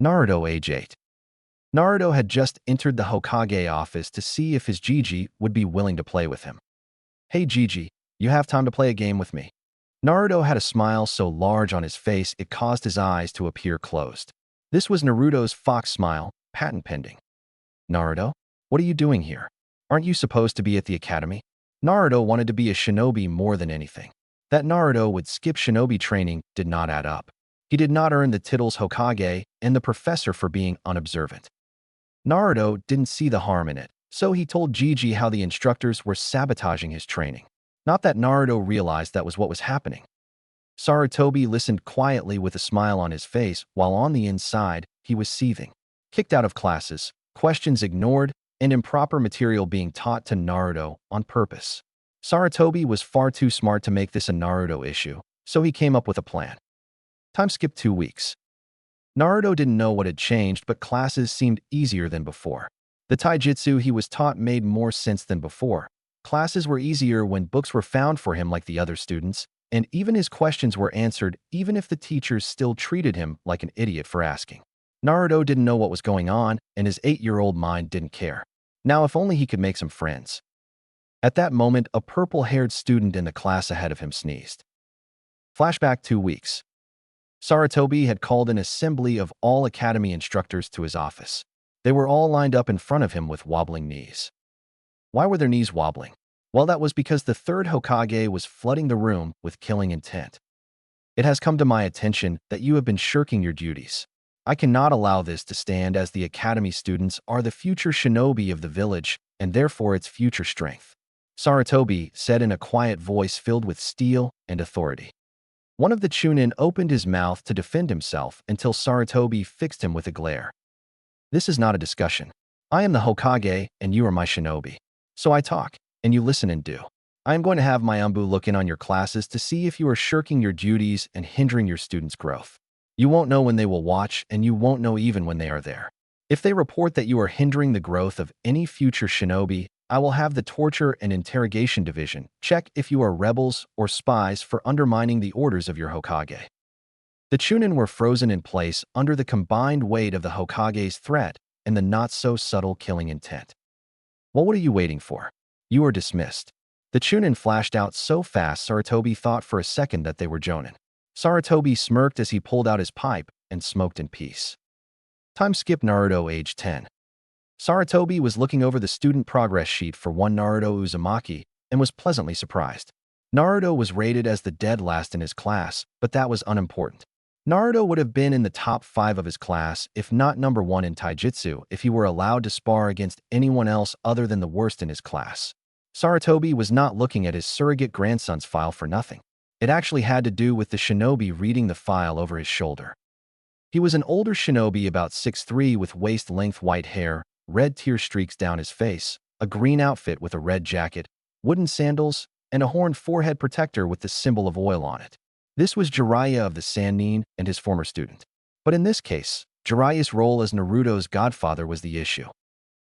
Naruto, age 8. Naruto had just entered the Hokage office to see if his Gigi would be willing to play with him. "Hey Gigi, you have time to play a game with me?" Naruto had a smile so large on his face it caused his eyes to appear closed. This was Naruto's fox smile, patent pending. "Naruto, what are you doing here? Aren't you supposed to be at the academy?" Naruto wanted to be a shinobi more than anything. That Naruto would skip shinobi training did not add up. He did not earn the titles Hokage and the professor for being unobservant. Naruto didn't see the harm in it, so he told Gigi how the instructors were sabotaging his training. Not that Naruto realized that was what was happening. Sarutobi listened quietly with a smile on his face while on the inside, he was seething. Kicked out of classes, questions ignored, and improper material being taught to Naruto on purpose. Sarutobi was far too smart to make this a Naruto issue, so he came up with a plan. Time skipped 2 weeks. Naruto didn't know what had changed, but classes seemed easier than before. The taijutsu he was taught made more sense than before. Classes were easier when books were found for him like the other students, and even his questions were answered even if the teachers still treated him like an idiot for asking. Naruto didn't know what was going on, and his 8-year-old mind didn't care. Now if only he could make some friends. At that moment, a purple-haired student in the class ahead of him sneezed. Flashback 2 weeks. Sarutobi had called an assembly of all academy instructors to his office. They were all lined up in front of him with wobbling knees. Why were their knees wobbling? Well, that was because the third Hokage was flooding the room with killing intent. "It has come to my attention that you have been shirking your duties. I cannot allow this to stand, as the academy students are the future shinobi of the village and therefore its future strength," Sarutobi said in a quiet voice filled with steel and authority. One of the Chunin opened his mouth to defend himself until Sarutobi fixed him with a glare. "This is not a discussion. I am the Hokage and you are my shinobi. So I talk, and you listen and do. I am going to have my Umbu look in on your classes to see if you are shirking your duties and hindering your students' growth. You won't know when they will watch, and you won't know even when they are there. If they report that you are hindering the growth of any future shinobi, I will have the Torture and Interrogation Division check if you are rebels or spies for undermining the orders of your Hokage." The Chunin were frozen in place under the combined weight of the Hokage's threat and the not-so-subtle killing intent. "Well, what are you waiting for? You are dismissed." The Chunin flashed out so fast Sarutobi thought for a second that they were Jonin. Sarutobi smirked as he pulled out his pipe and smoked in peace. Time skip Naruto, age 10. Sarutobi was looking over the student progress sheet for one Naruto Uzumaki and was pleasantly surprised. Naruto was rated as the dead last in his class, but that was unimportant. Naruto would have been in the top 5 of his class, if not number 1 in taijutsu, if he were allowed to spar against anyone else other than the worst in his class. Sarutobi was not looking at his surrogate grandson's file for nothing. It actually had to do with the shinobi reading the file over his shoulder. He was an older shinobi about 6'3" with waist-length white hair, red tear streaks down his face, a green outfit with a red jacket, wooden sandals, and a horned forehead protector with the symbol of oil on it. This was Jiraiya of the Sannin and his former student. But in this case, Jiraiya's role as Naruto's godfather was the issue.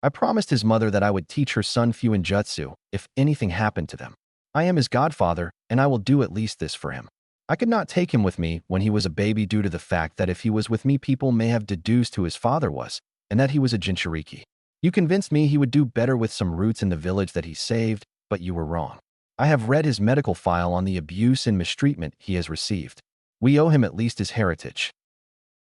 "I promised his mother that I would teach her son Fuinjutsu if anything happened to them. I am his godfather, and I will do at least this for him. I could not take him with me when he was a baby due to the fact that if he was with me, people may have deduced who his father was, and that he was a Jinchuriki. You convinced me he would do better with some roots in the village that he saved, but you were wrong. I have read his medical file on the abuse and mistreatment he has received. We owe him at least his heritage."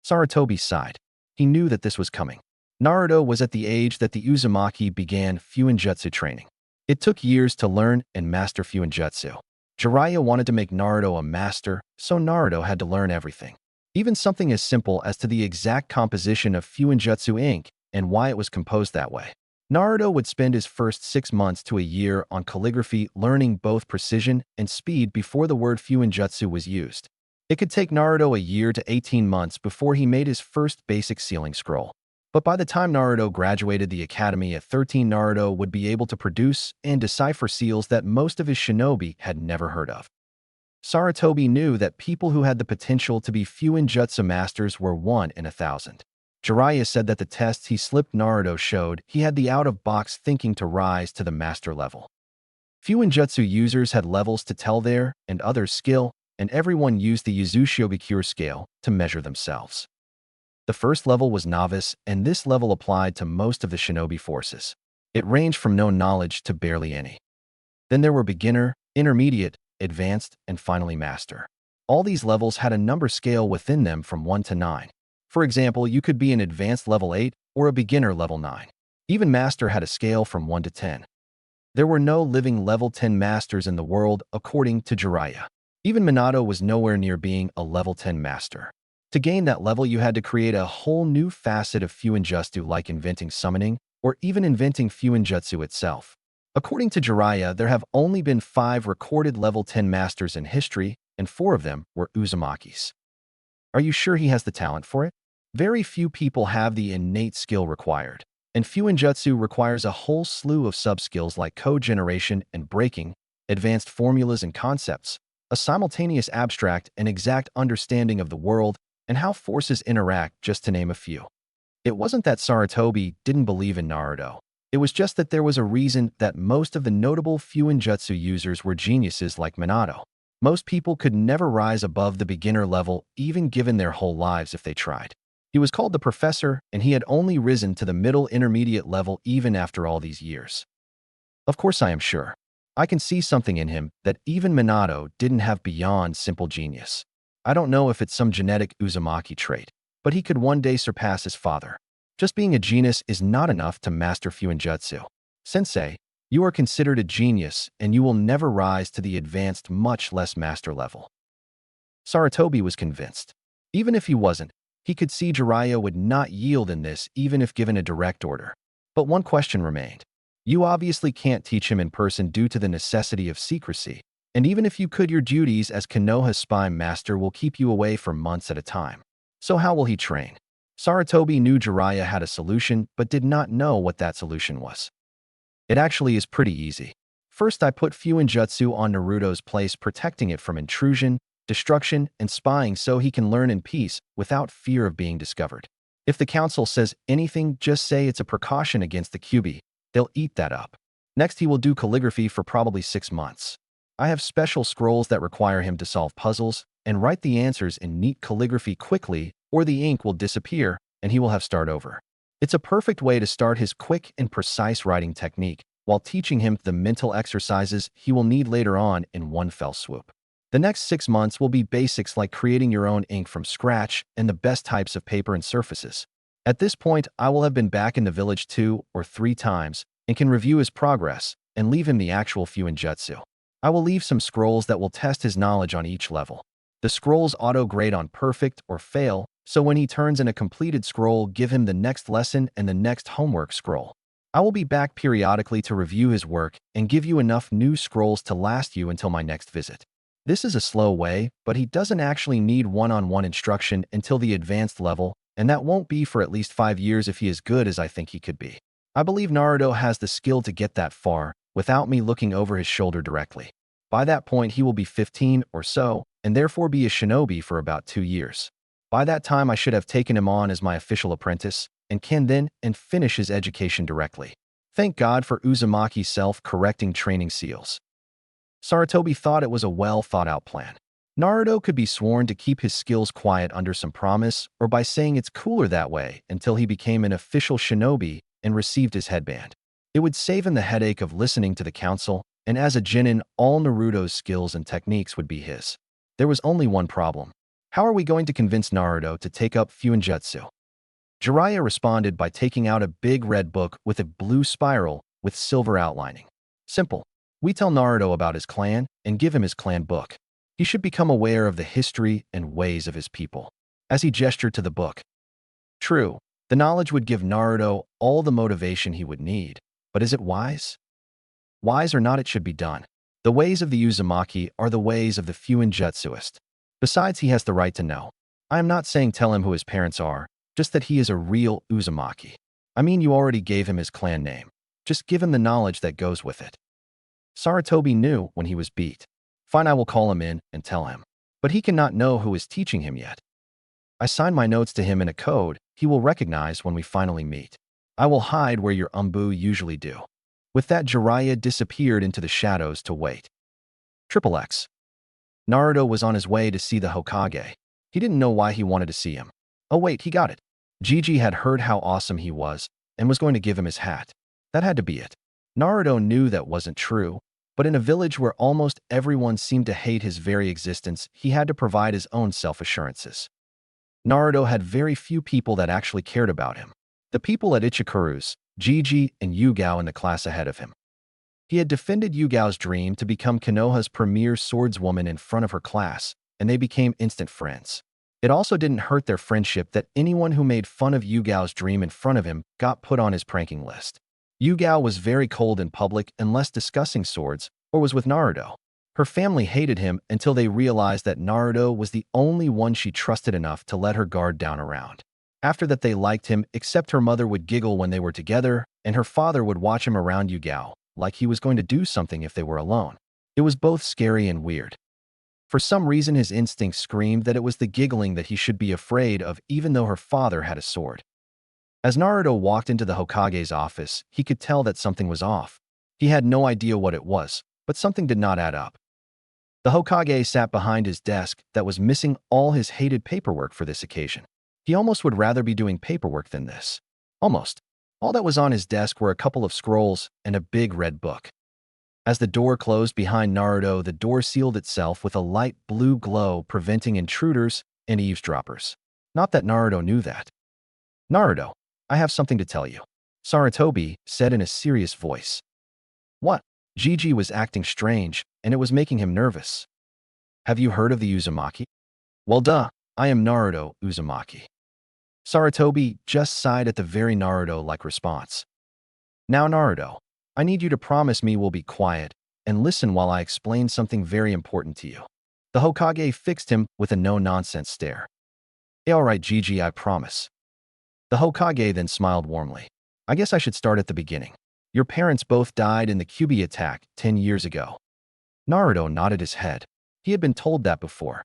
Sarutobi sighed. He knew that this was coming. Naruto was at the age that the Uzumaki began Fuinjutsu training. It took years to learn and master Fuinjutsu. Jiraiya wanted to make Naruto a master, so Naruto had to learn everything. Even something as simple as to the exact composition of Fuinjutsu ink and why it was composed that way. Naruto would spend his first 6 months to a year on calligraphy learning both precision and speed before the word Fuinjutsu was used. It could take Naruto a year to 18 months before he made his first basic sealing scroll. But by the time Naruto graduated the academy at 13, Naruto would be able to produce and decipher seals that most of his shinobi had never heard of. Sarutobi knew that people who had the potential to be Fuinjutsu masters were 1 in 1,000. Jiraiya said that the tests he slipped Naruto showed he had the out-of-box thinking to rise to the master level. Fuinjutsu users had levels to tell their and others' skill, and everyone used the Yuzushiobikure scale to measure themselves. The first level was Novice, and this level applied to most of the shinobi forces. It ranged from no knowledge to barely any. Then there were Beginner, Intermediate, Advanced, and finally Master. All these levels had a number scale within them from 1 to 9. For example, you could be an Advanced level 8 or a Beginner level 9. Even Master had a scale from 1 to 10. There were no living level 10 Masters in the world, according to Jiraiya. Even Minato was nowhere near being a level 10 Master. To gain that level, you had to create a whole new facet of Fuinjutsu, like inventing summoning or even inventing Fuinjutsu itself. According to Jiraiya, there have only been 5 recorded level 10 Masters in history, and 4 of them were Uzumakis. Are you sure he has the talent for it? Very few people have the innate skill required, and Fuinjutsu requires a whole slew of sub-skills like code generation and breaking, advanced formulas and concepts, a simultaneous abstract and exact understanding of the world and how forces interact, just to name a few. It wasn't that Sarutobi didn't believe in Naruto. It was just that there was a reason that most of the notable Fuinjutsu users were geniuses like Minato. Most people could never rise above the beginner level, even given their whole lives if they tried. He was called the Professor, and he had only risen to the middle intermediate level even after all these years. Of course I am sure. I can see something in him that even Minato didn't have beyond simple genius. I don't know if it's some genetic Uzumaki trait, but he could one day surpass his father. Just being a genius is not enough to master Fuinjutsu. Sensei, you are considered a genius, and you will never rise to the advanced, much less master level. Sarutobi was convinced. Even if he wasn't, he could see Jiraiya would not yield in this even if given a direct order. But one question remained. You obviously can't teach him in person due to the necessity of secrecy, and even if you could, your duties as Konoha's spy master will keep you away for months at a time. So how will he train? Sarutobi knew Jiraiya had a solution, but did not know what that solution was. It actually is pretty easy. First, I put Fuinjutsu on Naruto's place, protecting it from intrusion, destruction, and spying so he can learn in peace without fear of being discovered. If the council says anything, just say it's a precaution against the Kyuubi. They'll eat that up. Next, he will do calligraphy for probably 6 months. I have special scrolls that require him to solve puzzles and write the answers in neat calligraphy quickly, or the ink will disappear and he will have to start over. It's a perfect way to start his quick and precise writing technique while teaching him the mental exercises he will need later on in one fell swoop. The next 6 months will be basics like creating your own ink from scratch and the best types of paper and surfaces. At this point, I will have been back in the village 2 or 3 times and can review his progress and leave him the actual Fuinjutsu. I will leave some scrolls that will test his knowledge on each level. The scrolls auto-grade on perfect or fail, so when he turns in a completed scroll, give him the next lesson and the next homework scroll. I will be back periodically to review his work and give you enough new scrolls to last you until my next visit. This is a slow way, but he doesn't actually need one-on-one instruction until the advanced level, and that won't be for at least 5 years if he is good as I think he could be. I believe Naruto has the skill to get that far without me looking over his shoulder directly. By that point, he will be 15 or so, and therefore be a shinobi for about 2 years. By that time, I should have taken him on as my official apprentice, and can then finish his education directly. Thank God for Uzumaki's self-correcting training seals. Sarutobi thought it was a well-thought-out plan. Naruto could be sworn to keep his skills quiet under some promise or by saying it's cooler that way until he became an official shinobi and received his headband. It would save him the headache of listening to the council, and as a genin, all Naruto's skills and techniques would be his. There was only one problem. How are we going to convince Naruto to take up Fuinjutsu? Jiraiya responded by taking out a big red book with a blue spiral with silver outlining. Simple. We tell Naruto about his clan and give him his clan book. He should become aware of the history and ways of his people. As he gestured to the book. True, the knowledge would give Naruto all the motivation he would need, but is it wise? Wise or not, it should be done. The ways of the Uzumaki are the ways of the Fuinjutsuist. Besides, he has the right to know. I am not saying tell him who his parents are, just that he is a real Uzumaki. I mean, you already gave him his clan name. Just give him the knowledge that goes with it. Sarutobi knew when he was beat. Fine, I will call him in and tell him. But he cannot know who is teaching him yet. I sign my notes to him in a code he will recognize when we finally meet. I will hide where your umbu usually do. With that, Jiraiya disappeared into the shadows to wait. XXX. Naruto was on his way to see the Hokage. He didn't know why he wanted to see him. Oh wait, he got it. Gigi had heard how awesome he was and was going to give him his hat. That had to be it. Naruto knew that wasn't true, but in a village where almost everyone seemed to hate his very existence, he had to provide his own self-assurances. Naruto had very few people that actually cared about him. The people at Ichikuru's, Gigi and Yugao in the class ahead of him. He had defended Yugao's dream to become Konoha's premier swordswoman in front of her class, and they became instant friends. It also didn't hurt their friendship that anyone who made fun of Yugao's dream in front of him got put on his pranking list. Yugao was very cold in public unless discussing swords or was with Naruto. Her family hated him until they realized that Naruto was the only one she trusted enough to let her guard down around. After that, they liked him, except her mother would giggle when they were together, and her father would watch him around Yugao, like he was going to do something if they were alone. It was both scary and weird. For some reason, his instincts screamed that it was the giggling that he should be afraid of, even though her father had a sword. As Naruto walked into the Hokage's office, he could tell that something was off. He had no idea what it was, but something did not add up. The Hokage sat behind his desk that was missing all his hated paperwork for this occasion. He almost would rather be doing paperwork than this. Almost. All that was on his desk were a couple of scrolls and a big red book. As the door closed behind Naruto, the door sealed itself with a light blue glow, preventing intruders and eavesdroppers. Not that Naruto knew that. "Naruto, I have something to tell you," Sarutobi said in a serious voice. "What?" Gigi was acting strange, and it was making him nervous. "Have you heard of the Uzumaki?" "Well, duh, I am Naruto Uzumaki." Sarutobi just sighed at the very Naruto-like response. "Now, Naruto, I need you to promise me we'll be quiet and listen while I explain something very important to you." The Hokage fixed him with a no-nonsense stare. "All right, Gigi, I promise." The Hokage then smiled warmly. "I guess I should start at the beginning. Your parents both died in the Kyuubi attack 10 years ago." Naruto nodded his head. He had been told that before.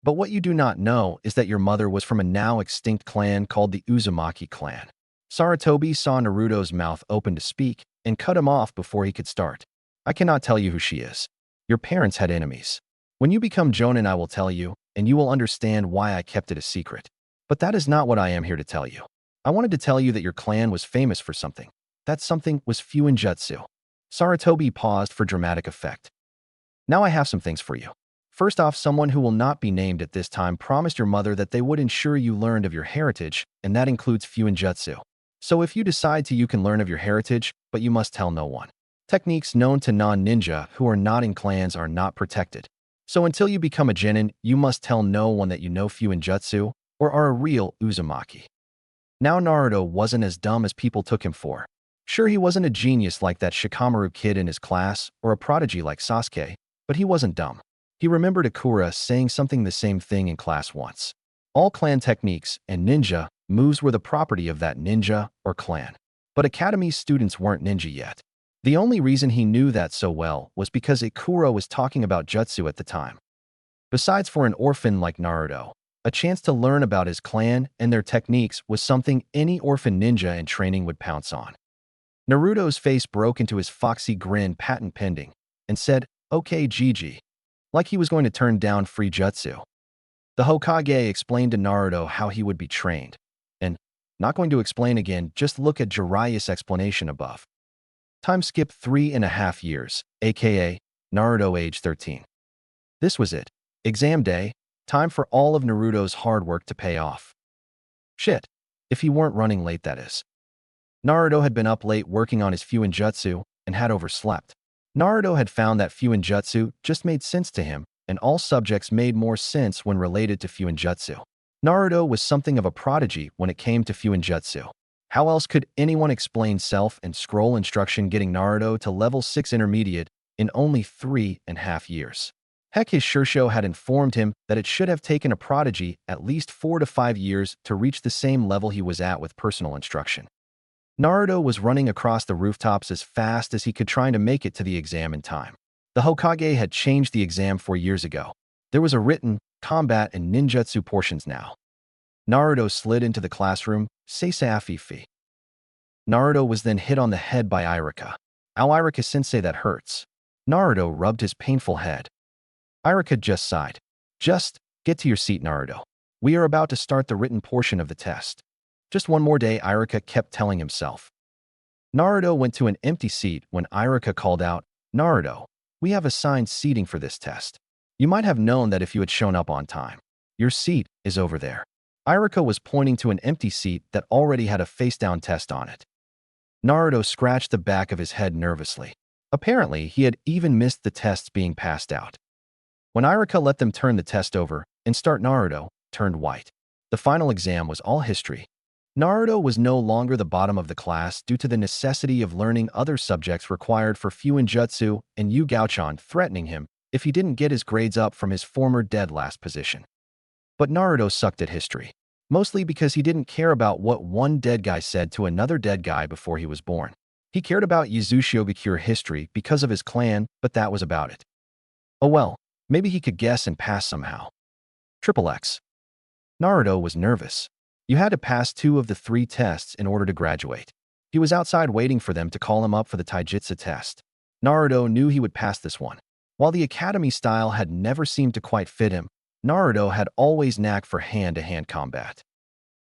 "But what you do not know is that your mother was from a now-extinct clan called the Uzumaki clan." Sarutobi saw Naruto's mouth open to speak and cut him off before he could start. "I cannot tell you who she is. Your parents had enemies. When you become Jonin, I will tell you, and you will understand why I kept it a secret. But that is not what I am here to tell you. I wanted to tell you that your clan was famous for something. That something was Fuinjutsu." Sarutobi paused for dramatic effect. "Now I have some things for you. First off, someone who will not be named at this time promised your mother that they would ensure you learned of your heritage, and that includes Fuinjutsu. So if you decide to, you can learn of your heritage, but you must tell no one. Techniques known to non-ninja who are not in clans are not protected. So until you become a genin, you must tell no one that you know Fuinjutsu or are a real Uzumaki." Now Naruto wasn't as dumb as people took him for. Sure, he wasn't a genius like that Shikamaru kid in his class or a prodigy like Sasuke, but he wasn't dumb. He remembered Akura saying something the same thing in class once. All clan techniques and ninja moves were the property of that ninja or clan. But Academy students weren't ninja yet. The only reason he knew that so well was because Akura was talking about jutsu at the time. Besides, for an orphan like Naruto, a chance to learn about his clan and their techniques was something any orphan ninja in training would pounce on. Naruto's face broke into his foxy grin, patent pending, and said, "Okay, Gigi," like he was going to turn down free jutsu. The Hokage explained to Naruto how he would be trained, and, not going to explain again, just look at Jiraiya's explanation above. Time skip 3.5 years, aka Naruto age 13. This was it. Exam day, time for all of Naruto's hard work to pay off. Shit. If he weren't running late, that is. Naruto had been up late working on his Fuinjutsu and had overslept. Naruto had found that Fuinjutsu just made sense to him, and all subjects made more sense when related to Fuinjutsu. Naruto was something of a prodigy when it came to Fuinjutsu. How else could anyone explain self and scroll instruction getting Naruto to level 6 intermediate in only 3.5 years? Heck, his Shursho had informed him that it should have taken a prodigy at least 4 to 5 years to reach the same level he was at with personal instruction. Naruto was running across the rooftops as fast as he could, trying to make it to the exam in time. The Hokage had changed the exam 4 years ago. There was a written, combat, and ninjutsu portions now. Naruto slid into the classroom, Seisafifi. Naruto was then hit on the head by Iruka. "Ow, Iruka-sensei, that hurts." Naruto rubbed his painful head. Iruka just sighed. "Just get to your seat, Naruto. We are about to start the written portion of the test." Just one more day, Irika kept telling himself. Naruto went to an empty seat when Irika called out, Naruto, we have assigned seating for this test. You might have known that if you had shown up on time. Your seat is over there. Irika was pointing to an empty seat that already had a face-down test on it. Naruto scratched the back of his head nervously. Apparently, he had even missed the tests being passed out. When Irika let them turn the test over and start, Naruto turned white. The final exam was all history. Naruto was no longer the bottom of the class due to the necessity of learning other subjects required for Fuinjutsu and Yu Gaochan threatening him if he didn't get his grades up from his former dead last position. But Naruto sucked at history, mostly because he didn't care about what one dead guy said to another dead guy before he was born. He cared about Yuzushiogakure history because of his clan, but that was about it. Oh well, maybe he could guess and pass somehow. Triple X. Naruto was nervous. You had to pass 2 of the 3 tests in order to graduate. He was outside waiting for them to call him up for the Taijutsu test. Naruto knew he would pass this one. While the academy style had never seemed to quite fit him, Naruto had always knack for hand-to-hand combat.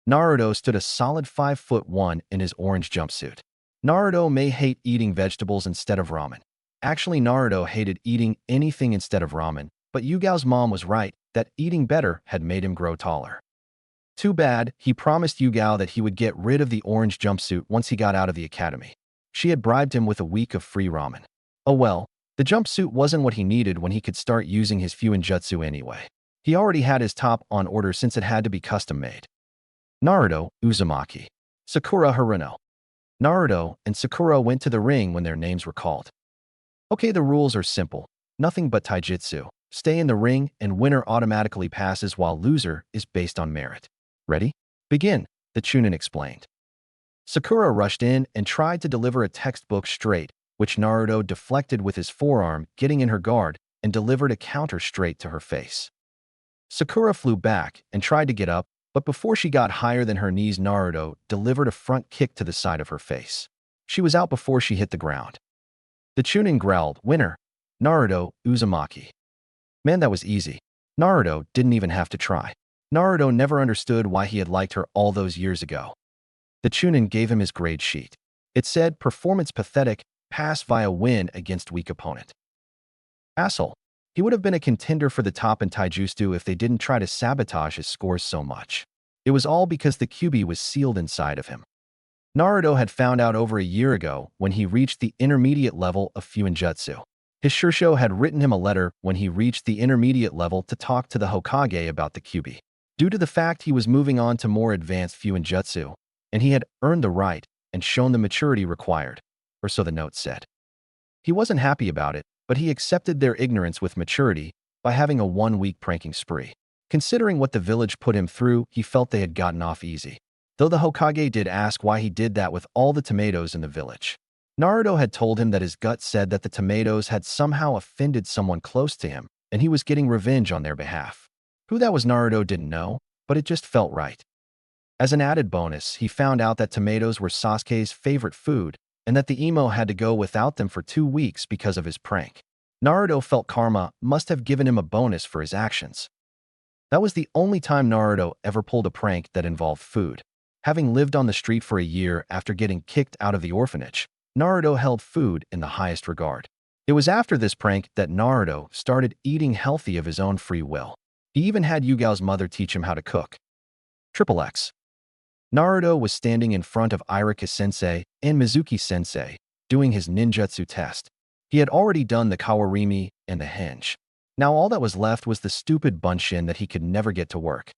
Naruto stood a solid 5'1" in his orange jumpsuit. Naruto may hate eating vegetables instead of ramen. Actually, Naruto hated eating anything instead of ramen, but Yugao's mom was right that eating better had made him grow taller. Too bad, he promised Yugao that he would get rid of the orange jumpsuit once he got out of the academy. She had bribed him with a week of free ramen. Oh well, the jumpsuit wasn't what he needed when he could start using his Fuinjutsu anyway. He already had his top on order since it had to be custom-made. Naruto, Uzumaki. Sakura Haruno. Naruto and Sakura went to the ring when their names were called. Okay, the rules are simple. Nothing but taijutsu. Stay in the ring and winner automatically passes while loser is based on merit. Ready? Begin, the Chunin explained. Sakura rushed in and tried to deliver a textbook straight, which Naruto deflected with his forearm, getting in her guard, and delivered a counter straight to her face. Sakura flew back and tried to get up, but before she got higher than her knees, Naruto delivered a front kick to the side of her face. She was out before she hit the ground. The Chunin growled, winner, Naruto, Uzumaki. Man, that was easy. Naruto didn't even have to try. Naruto never understood why he had liked her all those years ago. The Chunin gave him his grade sheet. It said, performance pathetic, pass via win against weak opponent. Asshole. He would have been a contender for the top in Taijutsu if they didn't try to sabotage his scores so much. It was all because the QB was sealed inside of him. Naruto had found out over a year ago when he reached the intermediate level of Fuinjutsu. His Shursho had written him a letter when he reached the intermediate level to talk to the Hokage about the QB. Due to the fact he was moving on to more advanced Fuinjutsu, and he had earned the right and shown the maturity required, or so the note said. He wasn't happy about it, but he accepted their ignorance with maturity by having a 1-week pranking spree. Considering what the village put him through, he felt they had gotten off easy. Though the Hokage did ask why he did that with all the tomatoes in the village. Naruto had told him that his gut said that the tomatoes had somehow offended someone close to him, and he was getting revenge on their behalf. Who that was Naruto didn't know, but it just felt right. As an added bonus, he found out that tomatoes were Sasuke's favorite food, and that the emo had to go without them for 2 weeks because of his prank. Naruto felt karma must have given him a bonus for his actions. That was the only time Naruto ever pulled a prank that involved food. Having lived on the street for a year after getting kicked out of the orphanage, Naruto held food in the highest regard. It was after this prank that Naruto started eating healthy of his own free will. He even had Yugao's mother teach him how to cook. Triple X. Naruto was standing in front of Irika-sensei and Mizuki-sensei, doing his ninjutsu test. He had already done the Kawarimi and the Henge. Now all that was left was the stupid bunshin that he could never get to work.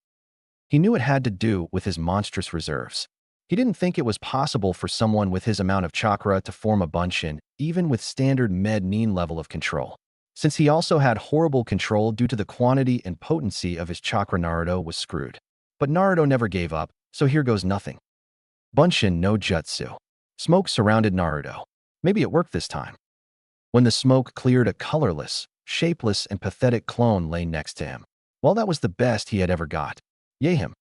He knew it had to do with his monstrous reserves. He didn't think it was possible for someone with his amount of chakra to form a bunshin, even with standard med-nin level of control. Since he also had horrible control due to the quantity and potency of his chakra, Naruto was screwed. But Naruto never gave up, so here goes nothing. Bunshin no jutsu. Smoke surrounded Naruto. Maybe it worked this time. When the smoke cleared, a colorless, shapeless, and pathetic clone lay next to him. Well, that was the best he had ever got. Yay him.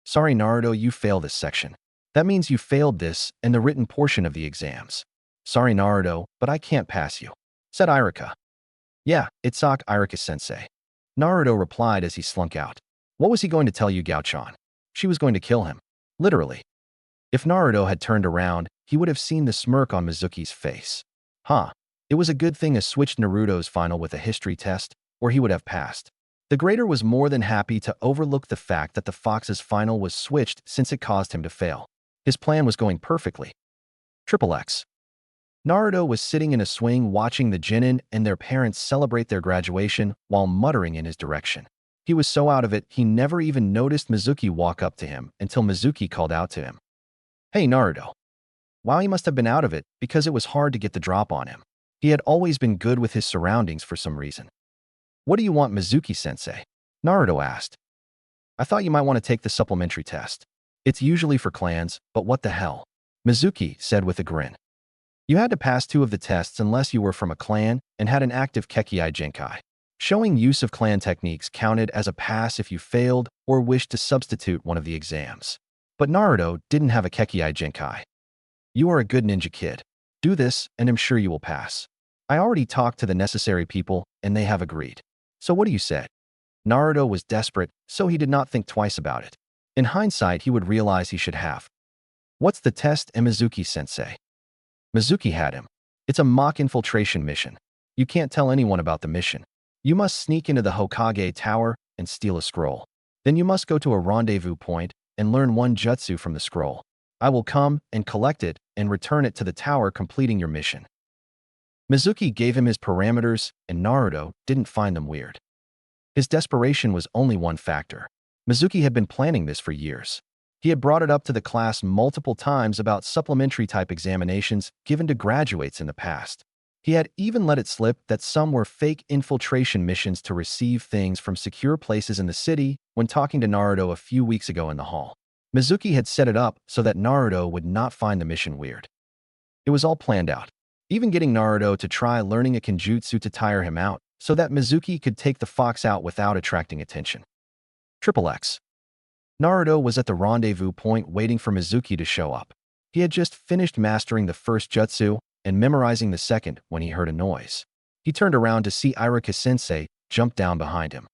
Sorry Naruto, you failed this section. That means you failed this and the written portion of the exams. Sorry Naruto, but I can't pass you, said Irika. Yeah, it's Irika-sensei. Naruto replied as he slunk out. What was he going to tell you, Gao-chan? She was going to kill him. Literally. If Naruto had turned around, he would have seen the smirk on Mizuki's face. Huh. It was a good thing I switched Naruto's final with a history test, or he would have passed. The grader was more than happy to overlook the fact that the fox's final was switched since it caused him to fail. His plan was going perfectly. Triple X. Naruto was sitting in a swing watching the Genin and their parents celebrate their graduation while muttering in his direction. He was so out of it, he never even noticed Mizuki walk up to him until Mizuki called out to him. Hey, Naruto. Wow, he must have been out of it because it was hard to get the drop on him. He had always been good with his surroundings for some reason. What do you want, Mizuki-sensei? Naruto asked. I thought you might want to take the supplementary test. It's usually for clans, but what the hell? Mizuki said with a grin. You had to pass 2 of the tests unless you were from a clan and had an active Kekkei Genkai. Showing use of clan techniques counted as a pass if you failed or wished to substitute one of the exams. But Naruto didn't have a Kekkei Genkai. You are a good ninja kid. Do this, and I'm sure you will pass. I already talked to the necessary people, and they have agreed. So what do you say? Naruto was desperate, so he did not think twice about it. In hindsight, he would realize he should have. What's the test, Mizuki-sensei? Mizuki had him. It's a mock infiltration mission. You can't tell anyone about the mission. You must sneak into the Hokage Tower and steal a scroll. Then you must go to a rendezvous point and learn one jutsu from the scroll. I will come and collect it and return it to the tower, completing your mission. Mizuki gave him his parameters, and Naruto didn't find them weird. His desperation was only one factor. Mizuki had been planning this for years. He had brought it up to the class multiple times about supplementary-type examinations given to graduates in the past. He had even let it slip that some were fake infiltration missions to receive things from secure places in the city when talking to Naruto a few weeks ago in the hall. Mizuki had set it up so that Naruto would not find the mission weird. It was all planned out. Even getting Naruto to try learning a kenjutsu to tire him out so that Mizuki could take the fox out without attracting attention. Triple X. Naruto was at the rendezvous point waiting for Mizuki to show up. He had just finished mastering the first jutsu and memorizing the second when he heard a noise. He turned around to see Iruka-sensei jump down behind him.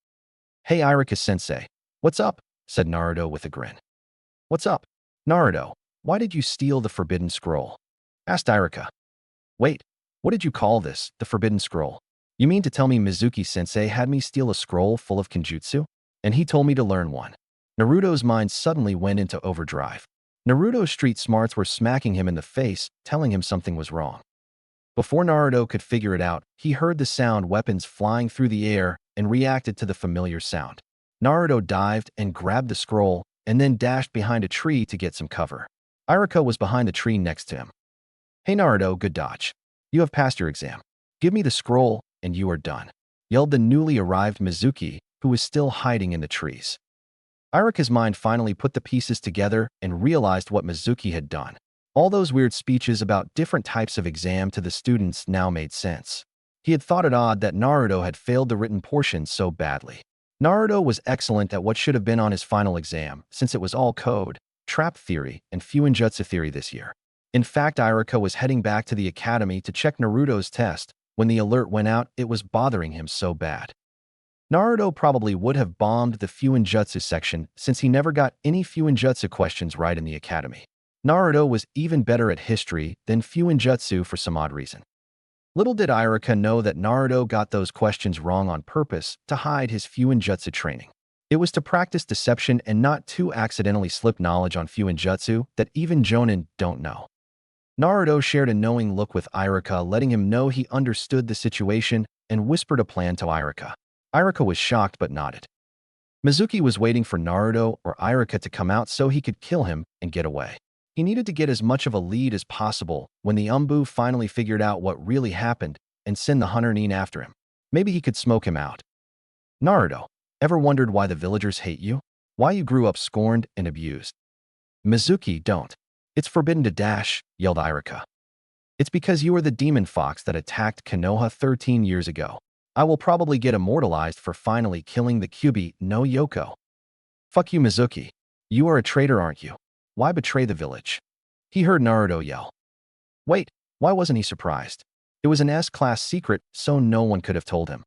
Hey, Iruka-sensei. What's up? Said Naruto with a grin. What's up? Naruto, why did you steal the forbidden scroll? Asked Iruka. Wait, what did you call this, the forbidden scroll? You mean to tell me Mizuki-sensei had me steal a scroll full of kenjutsu? And he told me to learn one. Naruto's mind suddenly went into overdrive. Naruto's street smarts were smacking him in the face, telling him something was wrong. Before Naruto could figure it out, he heard the sound weapons flying through the air and reacted to the familiar sound. Naruto dived and grabbed the scroll and then dashed behind a tree to get some cover. Iruka was behind the tree next to him. Hey Naruto, good dodge. You have passed your exam. Give me the scroll and you are done, yelled the newly arrived Mizuki, who was still hiding in the trees. Iruka's mind finally put the pieces together and realized what Mizuki had done. All those weird speeches about different types of exam to the students now made sense. He had thought it odd that Naruto had failed the written portion so badly. Naruto was excellent at what should have been on his final exam, since it was all code, trap theory, and Fuinjutsu theory this year. In fact, Iruka was heading back to the academy to check Naruto's test. When the alert went out, it was bothering him so bad. Naruto probably would have bombed the Fuinjutsu section since he never got any Fuinjutsu questions right in the academy. Naruto was even better at history than Fuinjutsu for some odd reason. Little did Iruka know that Naruto got those questions wrong on purpose to hide his Fuinjutsu training. It was to practice deception and not to accidentally slip knowledge on Fuinjutsu that even Jonin don't know. Naruto shared a knowing look with Iruka, letting him know he understood the situation and whispered a plan to Iruka. Iruka was shocked but nodded. Mizuki was waiting for Naruto or Iruka to come out so he could kill him and get away. He needed to get as much of a lead as possible when the Umbu finally figured out what really happened and send the Hunter Nin after him. Maybe he could smoke him out. Naruto, ever wondered why the villagers hate you? Why you grew up scorned and abused? Mizuki, don't. It's forbidden to dash, yelled Iruka. It's because you are the demon fox that attacked Konoha 13 years ago. I will probably get immortalized for finally killing the Kyuubi no Yoko. Fuck you, Mizuki. You are a traitor, aren't you? Why betray the village? He heard Naruto yell. Wait, why wasn't he surprised? It was an S-class secret, so no one could have told him.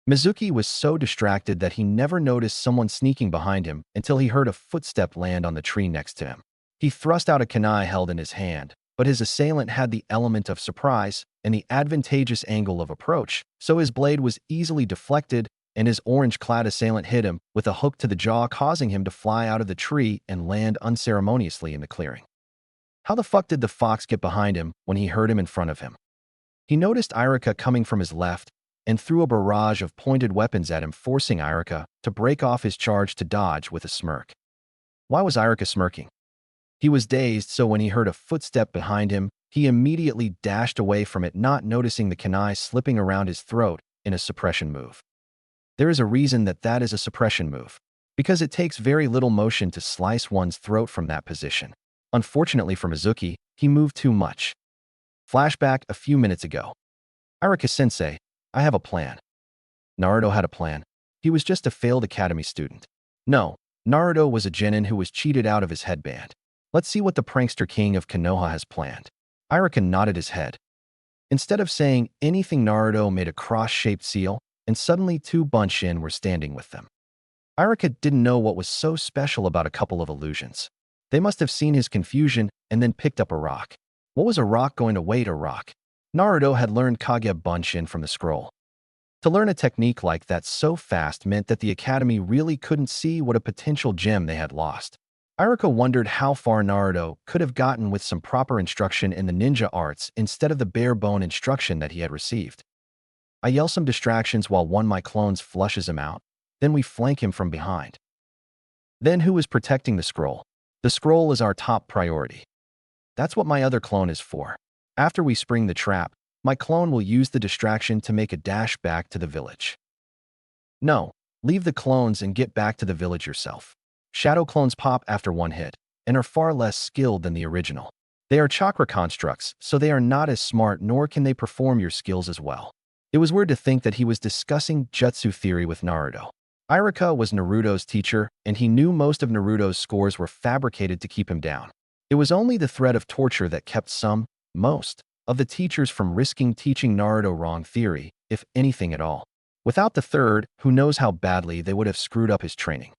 Mizuki was so distracted that he never noticed someone sneaking behind him until he heard a footstep land on the tree next to him. He thrust out a kunai held in his hand, but his assailant had the element of surprise and the advantageous angle of approach, so his blade was easily deflected and his orange-clad assailant hit him with a hook to the jaw, causing him to fly out of the tree and land unceremoniously in the clearing. How the fuck did the fox get behind him when he heard him in front of him? He noticed Irika coming from his left and threw a barrage of pointed weapons at him, forcing Irika to break off his charge to dodge with a smirk. Why was Irika smirking? He was dazed, so when he heard a footstep behind him, he immediately dashed away from it, not noticing the kunai slipping around his throat in a suppression move. There is a reason that is a suppression move, because it takes very little motion to slice one's throat from that position. Unfortunately for Mizuki, he moved too much. Flashback a few minutes ago. Irika-sensei, I have a plan. Naruto had a plan. He was just a failed academy student. No, Naruto was a genin who was cheated out of his headband. Let's see what the prankster king of Konoha has planned. Irika nodded his head. Instead of saying anything, Naruto made a cross-shaped seal, and suddenly 2 Bunshin were standing with them. Irika didn't know what was so special about a couple of illusions. They must have seen his confusion and then picked up a rock. What was a rock going to weigh a rock? Naruto had learned Kage Bunshin from the scroll. To learn a technique like that so fast meant that the academy really couldn't see what a potential gem they had lost. Irika wondered how far Naruto could have gotten with some proper instruction in the ninja arts instead of the bare-bone instruction that he had received. I yell some distractions while one of my clones flushes him out. Then we flank him from behind. Then who is protecting the scroll? The scroll is our top priority. That's what my other clone is for. After we spring the trap, my clone will use the distraction to make a dash back to the village. No, leave the clones and get back to the village yourself. Shadow clones pop after 1 hit, and are far less skilled than the original. They are chakra constructs, so they are not as smart, nor can they perform your skills as well. It was weird to think that he was discussing jutsu theory with Naruto. Irika was Naruto's teacher, and he knew most of Naruto's scores were fabricated to keep him down. It was only the threat of torture that kept most, of the teachers from risking teaching Naruto wrong theory, if anything at all. Without the third, who knows how badly they would have screwed up his training.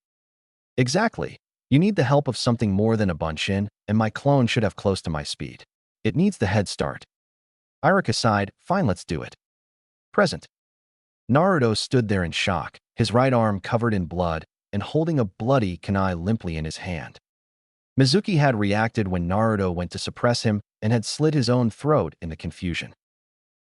Exactly. You need the help of something more than a Bunshin, and my clone should have close to my speed. It needs the head start. Irika sighed, fine, let's do it. Present. Naruto stood there in shock, his right arm covered in blood and holding a bloody kunai limply in his hand. Mizuki had reacted when Naruto went to suppress him and had slit his own throat in the confusion.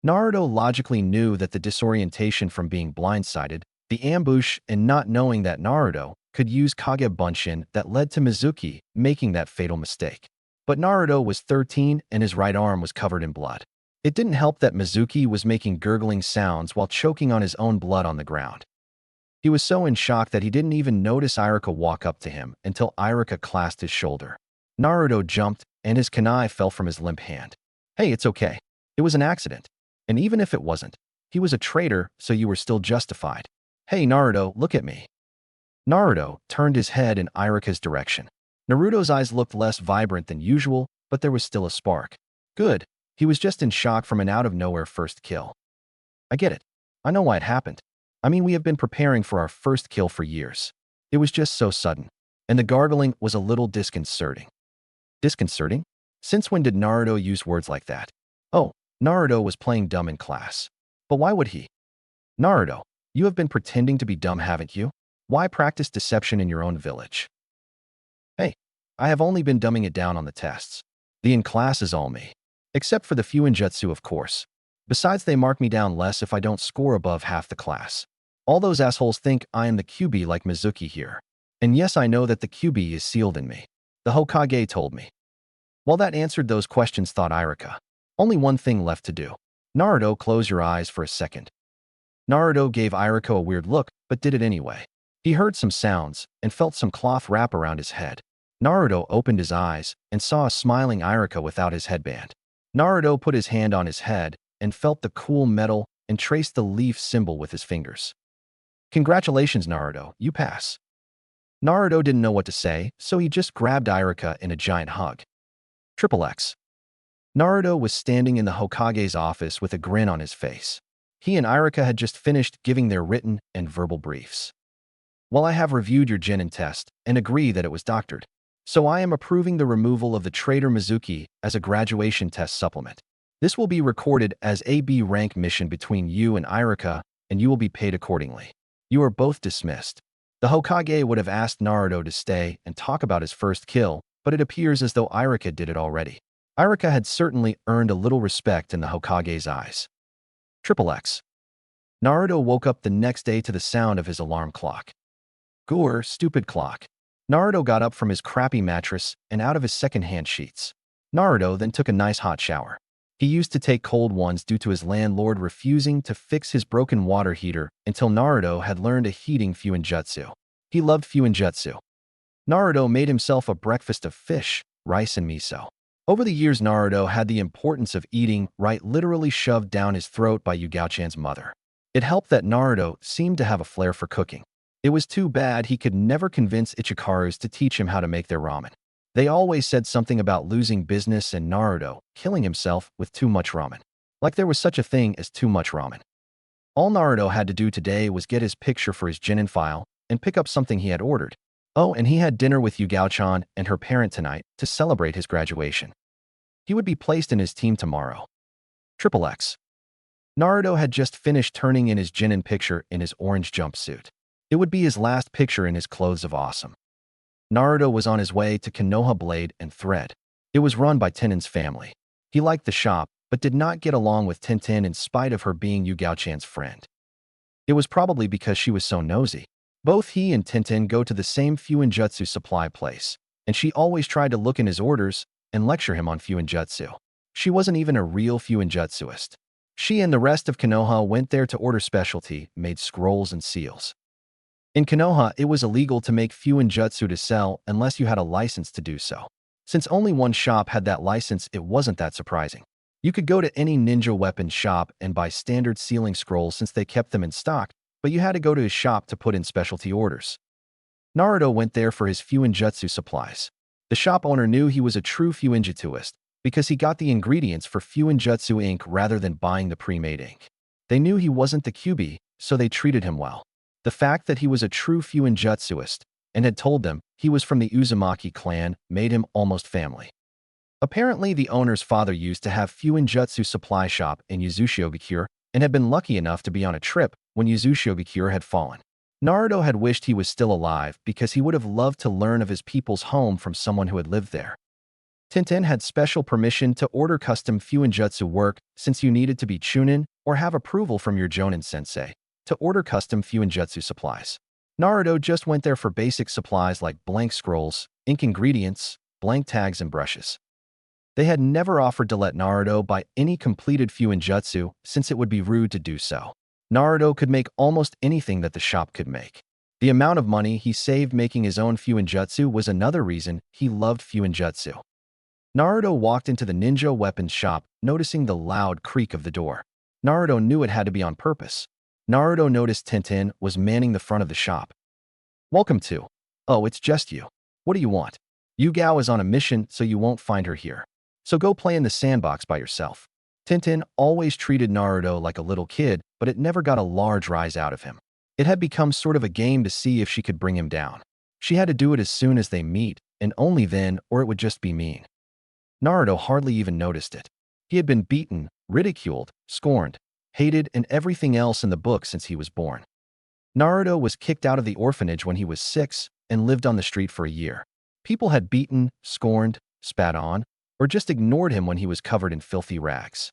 Naruto logically knew that the disorientation from being blindsided, the ambush, and not knowing that Naruto could use Kage Bunshin that led to Mizuki making that fatal mistake. But Naruto was 13 and his right arm was covered in blood. It didn't help that Mizuki was making gurgling sounds while choking on his own blood on the ground. He was so in shock that he didn't even notice Irika walk up to him until Irika clasped his shoulder. Naruto jumped, and his kunai fell from his limp hand. Hey, it's okay. It was an accident. And even if it wasn't, he was a traitor, so you were still justified. Hey, Naruto, look at me. Naruto turned his head in Irika's direction. Naruto's eyes looked less vibrant than usual, but there was still a spark. Good. He was just in shock from an out-of-nowhere first kill. I get it. I know why it happened. I mean, we have been preparing for our first kill for years. It was just so sudden, and the gargling was a little disconcerting. Disconcerting? Since when did Naruto use words like that? Oh, Naruto was playing dumb in class. But why would he? Naruto, you have been pretending to be dumb, haven't you? Why practice deception in your own village? Hey, I have only been dumbing it down on the tests. The in-class is all me. Except for the few in jutsu, of course. Besides, they mark me down less if I don't score above half the class. All those assholes think I am the QB like Mizuki here. And yes, I know that the QB is sealed in me. The Hokage told me. Well, that answered those questions, thought Irika. Only one thing left to do. Naruto, close your eyes for a second. Naruto gave Irika a weird look, but did it anyway. He heard some sounds and felt some cloth wrap around his head. Naruto opened his eyes and saw a smiling Irika without his headband. Naruto put his hand on his head and felt the cool metal and traced the leaf symbol with his fingers. Congratulations, Naruto, you pass. Naruto didn't know what to say, so he just grabbed Irika in a giant hug. Triple X. Naruto was standing in the Hokage's office with a grin on his face. He and Irika had just finished giving their written and verbal briefs. Well, I have reviewed your Genin test and agree that it was doctored. So I am approving the removal of the traitor Mizuki as a graduation test supplement. This will be recorded as a B rank mission between you and Irika, and you will be paid accordingly. You are both dismissed. The Hokage would have asked Naruto to stay and talk about his first kill, but it appears as though Irika did it already. Irika had certainly earned a little respect in the Hokage's eyes. XXX. Naruto woke up the next day to the sound of his alarm clock. Gore, stupid clock. Naruto got up from his crappy mattress and out of his second-hand sheets. Naruto then took a nice hot shower. He used to take cold ones due to his landlord refusing to fix his broken water heater until Naruto had learned a heating fuinjutsu. He loved fuinjutsu. Naruto made himself a breakfast of fish, rice, and miso. Over the years, Naruto had the importance of eating right literally shoved down his throat by Yugao-chan's mother. It helped that Naruto seemed to have a flair for cooking. It was too bad he could never convince Ichikaru's to teach him how to make their ramen. They always said something about losing business and Naruto killing himself with too much ramen. Like there was such a thing as too much ramen. All Naruto had to do today was get his picture for his Genin file and pick up something he had ordered. Oh, and he had dinner with Yugao-chan and her parent tonight to celebrate his graduation. He would be placed in his team tomorrow. XXX. Naruto had just finished turning in his Genin picture in his orange jumpsuit. It would be his last picture in his clothes of awesome. Naruto was on his way to Konoha Blade and Thread. It was run by Tenten's family. He liked the shop, but did not get along with Tenten in spite of her being Yugao-chan's friend. It was probably because she was so nosy. Both he and Tenten go to the same fuinjutsu supply place, and she always tried to look in his orders and lecture him on fuinjutsu. She wasn't even a real fuinjutsuist. She and the rest of Konoha went there to order specialty, made scrolls and seals. In Konoha, it was illegal to make fuinjutsu to sell unless you had a license to do so. Since only one shop had that license, it wasn't that surprising. You could go to any ninja weapons shop and buy standard sealing scrolls since they kept them in stock, but you had to go to his shop to put in specialty orders. Naruto went there for his fuinjutsu supplies. The shop owner knew he was a true fuinjutsuist because he got the ingredients for fuinjutsu ink rather than buying the pre-made ink. They knew he wasn't the QB, so they treated him well. The fact that he was a true fuinjutsuist and had told them he was from the Uzumaki clan made him almost family. Apparently, the owner's father used to have fuinjutsu supply shop in Yuzushiogakure and had been lucky enough to be on a trip when Yuzushiogakure had fallen. Naruto had wished he was still alive because he would have loved to learn of his people's home from someone who had lived there. Tenten had special permission to order custom fuinjutsu work since you needed to be chunin or have approval from your Jonin sensei to order custom fuinjutsu supplies. Naruto just went there for basic supplies like blank scrolls, ink ingredients, blank tags, and brushes. They had never offered to let Naruto buy any completed fuinjutsu since it would be rude to do so. Naruto could make almost anything that the shop could make. The amount of money he saved making his own fuinjutsu was another reason he loved fuinjutsu. Naruto walked into the ninja weapons shop, noticing the loud creak of the door. Naruto knew it had to be on purpose. Naruto noticed Tenten was manning the front of the shop. Welcome to. Oh, it's just you. What do you want? Yugao is on a mission, so you won't find her here. So go play in the sandbox by yourself. Tenten always treated Naruto like a little kid, but it never got a large rise out of him. It had become sort of a game to see if she could bring him down. She had to do it as soon as they meet, and only then, or it would just be mean. Naruto hardly even noticed it. He had been beaten, ridiculed, scorned, hated, and everything else in the book since he was born. Naruto was kicked out of the orphanage when he was 6 and lived on the street for a year. People had beaten, scorned, spat on, or just ignored him when he was covered in filthy rags.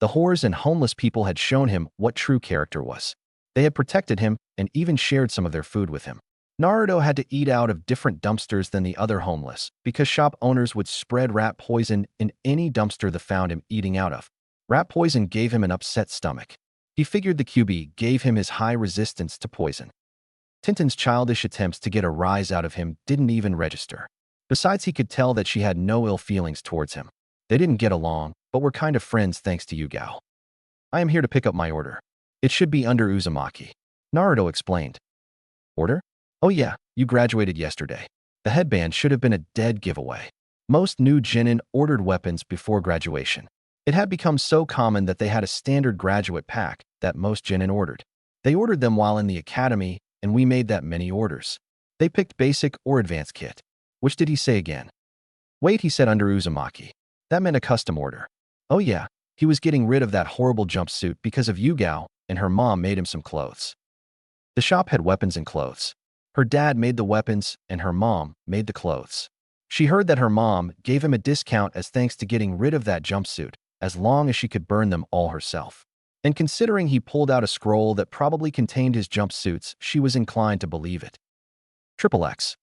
The whores and homeless people had shown him what true character was. They had protected him and even shared some of their food with him. Naruto had to eat out of different dumpsters than the other homeless because shop owners would spread rat poison in any dumpster they found him eating out of. Rat poison gave him an upset stomach. He figured the QB gave him his high resistance to poison. Tenten's childish attempts to get a rise out of him didn't even register. Besides, he could tell that she had no ill feelings towards him. They didn't get along, but were kind of friends thanks to Yugao. I am here to pick up my order. It should be under Uzumaki. Naruto explained. Order? Oh yeah, you graduated yesterday. The headband should have been a dead giveaway. Most new genin ordered weapons before graduation. It had become so common that they had a standard graduate pack, that most genin ordered. They ordered them while in the academy, and we made that many orders. They picked basic or advanced kit. Which did he say again? Wait, he said under Uzumaki. That meant a custom order. Oh yeah, he was getting rid of that horrible jumpsuit because of Yugao, and her mom made him some clothes. The shop had weapons and clothes. Her dad made the weapons, and her mom made the clothes. She heard that her mom gave him a discount as thanks to getting rid of that jumpsuit, as long as she could burn them all herself. And considering he pulled out a scroll that probably contained his jumpsuits, she was inclined to believe it. Triple X.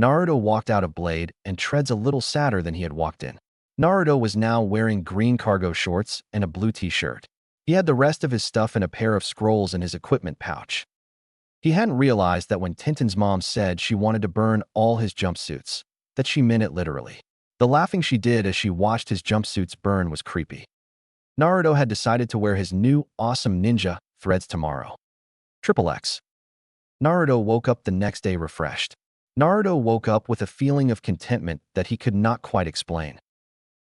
Naruto walked out of Blade and treads a little sadder than he had walked in. Naruto was now wearing green cargo shorts and a blue t-shirt. He had the rest of his stuff in a pair of scrolls in his equipment pouch. He hadn't realized that when Tintin's mom said she wanted to burn all his jumpsuits, that she meant it literally. The laughing she did as she watched his jumpsuits burn was creepy. Naruto had decided to wear his new, awesome ninja threads tomorrow. Triple X. Naruto woke up the next day refreshed. Naruto woke up with a feeling of contentment that he could not quite explain.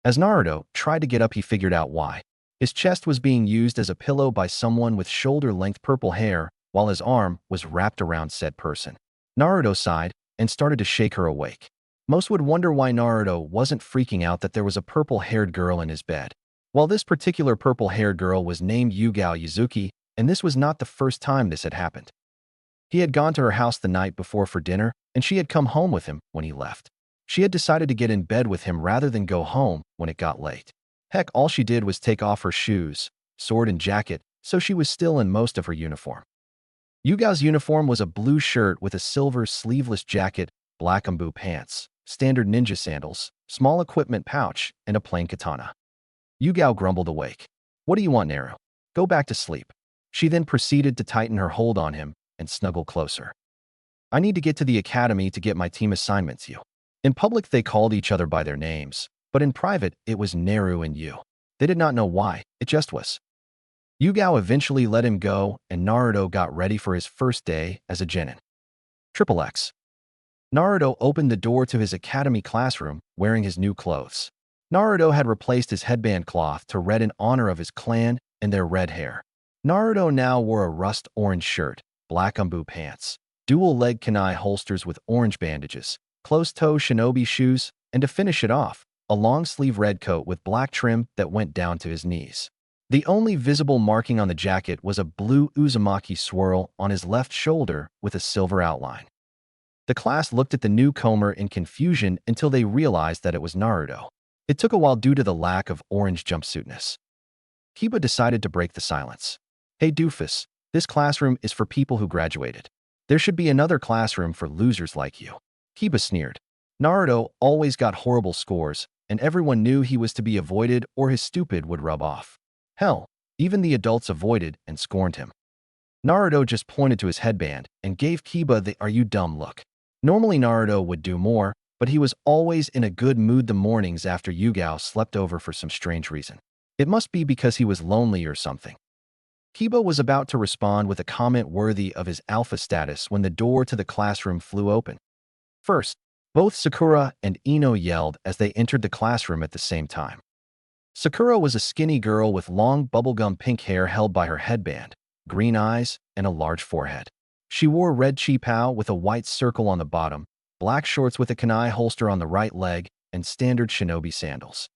As Naruto tried to get up, he figured out why. His chest was being used as a pillow by someone with shoulder-length purple hair, while his arm was wrapped around said person. Naruto sighed and started to shake her awake. Most would wonder why Naruto wasn't freaking out that there was a purple-haired girl in his bed. Well, this particular purple-haired girl was named Yugao Yuzuki, and this was not the first time this had happened. He had gone to her house the night before for dinner, and she had come home with him when he left. She had decided to get in bed with him rather than go home when it got late. Heck, all she did was take off her shoes, sword and jacket, so she was still in most of her uniform. Yugao's uniform was a blue shirt with a silver sleeveless jacket, black umbu pants, standard ninja sandals, small equipment pouch, and a plain katana. Yugao grumbled awake. What do you want, Naru? Go back to sleep. She then proceeded to tighten her hold on him and snuggle closer. I need to get to the academy to get my team assignments, you. In public, they called each other by their names, but in private, it was Naru and you. They did not know why, it just was. Yugao eventually let him go, and Naruto got ready for his first day as a genin. Triple X. Naruto opened the door to his academy classroom wearing his new clothes. Naruto had replaced his headband cloth to red in honor of his clan and their red hair. Naruto now wore a rust orange shirt, black umbu pants, dual-leg kunai holsters with orange bandages, closed-toe shinobi shoes, and to finish it off, a long-sleeve red coat with black trim that went down to his knees. The only visible marking on the jacket was a blue Uzumaki swirl on his left shoulder with a silver outline. The class looked at the newcomer in confusion until they realized that it was Naruto. It took a while due to the lack of orange jumpsuitness. Kiba decided to break the silence. Hey doofus, this classroom is for people who graduated. There should be another classroom for losers like you. Kiba sneered. Naruto always got horrible scores, and everyone knew he was to be avoided or his stupid would rub off. Hell, even the adults avoided and scorned him. Naruto just pointed to his headband and gave Kiba the "are you dumb" look. Normally Naruto would do more, but he was always in a good mood the mornings after Yugao slept over for some strange reason. It must be because he was lonely or something. Kiba was about to respond with a comment worthy of his alpha status when the door to the classroom flew open. First, both Sakura and Ino yelled as they entered the classroom at the same time. Sakura was a skinny girl with long bubblegum pink hair held by her headband, green eyes, and a large forehead. She wore red qipao with a white circle on the bottom, black shorts with a kunai holster on the right leg, and standard shinobi sandals.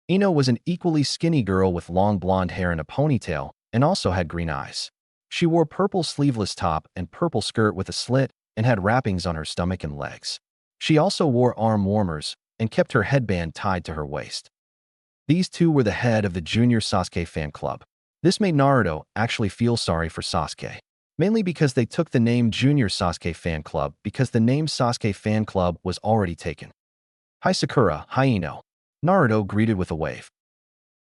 Ino was an equally skinny girl with long blonde hair and a ponytail, and also had green eyes. She wore purple sleeveless top and purple skirt with a slit and had wrappings on her stomach and legs. She also wore arm warmers and kept her headband tied to her waist. These two were the head of the Junior Sasuke fan club. This made Naruto actually feel sorry for Sasuke, mainly because they took the name Junior Sasuke fan club because the name Sasuke fan club was already taken. Hi Sakura, hi Ino. Naruto greeted with a wave,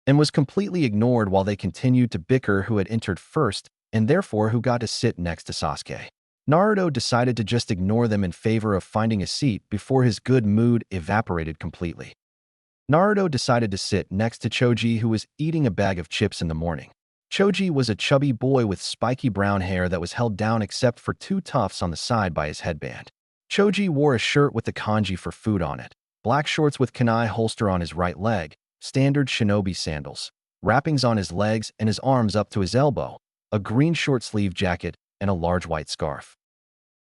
and was completely ignored while they continued to bicker who had entered first and therefore who got to sit next to Sasuke. Naruto decided to just ignore them in favor of finding a seat before his good mood evaporated completely. Naruto decided to sit next to Choji, who was eating a bag of chips in the morning. Choji was a chubby boy with spiky brown hair that was held down except for two tufts on the side by his headband. Choji wore a shirt with the kanji for food on it, black shorts with kunai holster on his right leg, standard shinobi sandals, wrappings on his legs and his arms up to his elbow, a green short-sleeved jacket, and a large white scarf.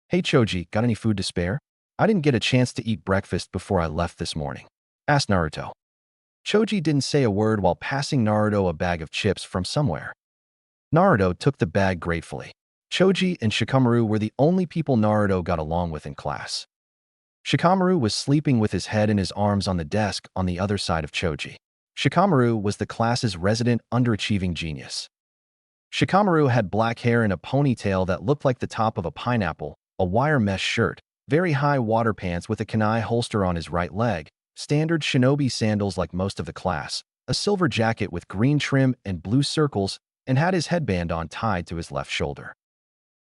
"Hey Choji, got any food to spare? I didn't get a chance to eat breakfast before I left this morning," asked Naruto. Choji didn't say a word while passing Naruto a bag of chips from somewhere. Naruto took the bag gratefully. Choji and Shikamaru were the only people Naruto got along with in class. Shikamaru was sleeping with his head in his arms on the desk on the other side of Choji. Shikamaru was the class's resident underachieving genius. Shikamaru had black hair in a ponytail that looked like the top of a pineapple, a wire mesh shirt, very high water pants with a kunai holster on his right leg, standard shinobi sandals like most of the class, a silver jacket with green trim and blue circles, and had his headband on tied to his left shoulder.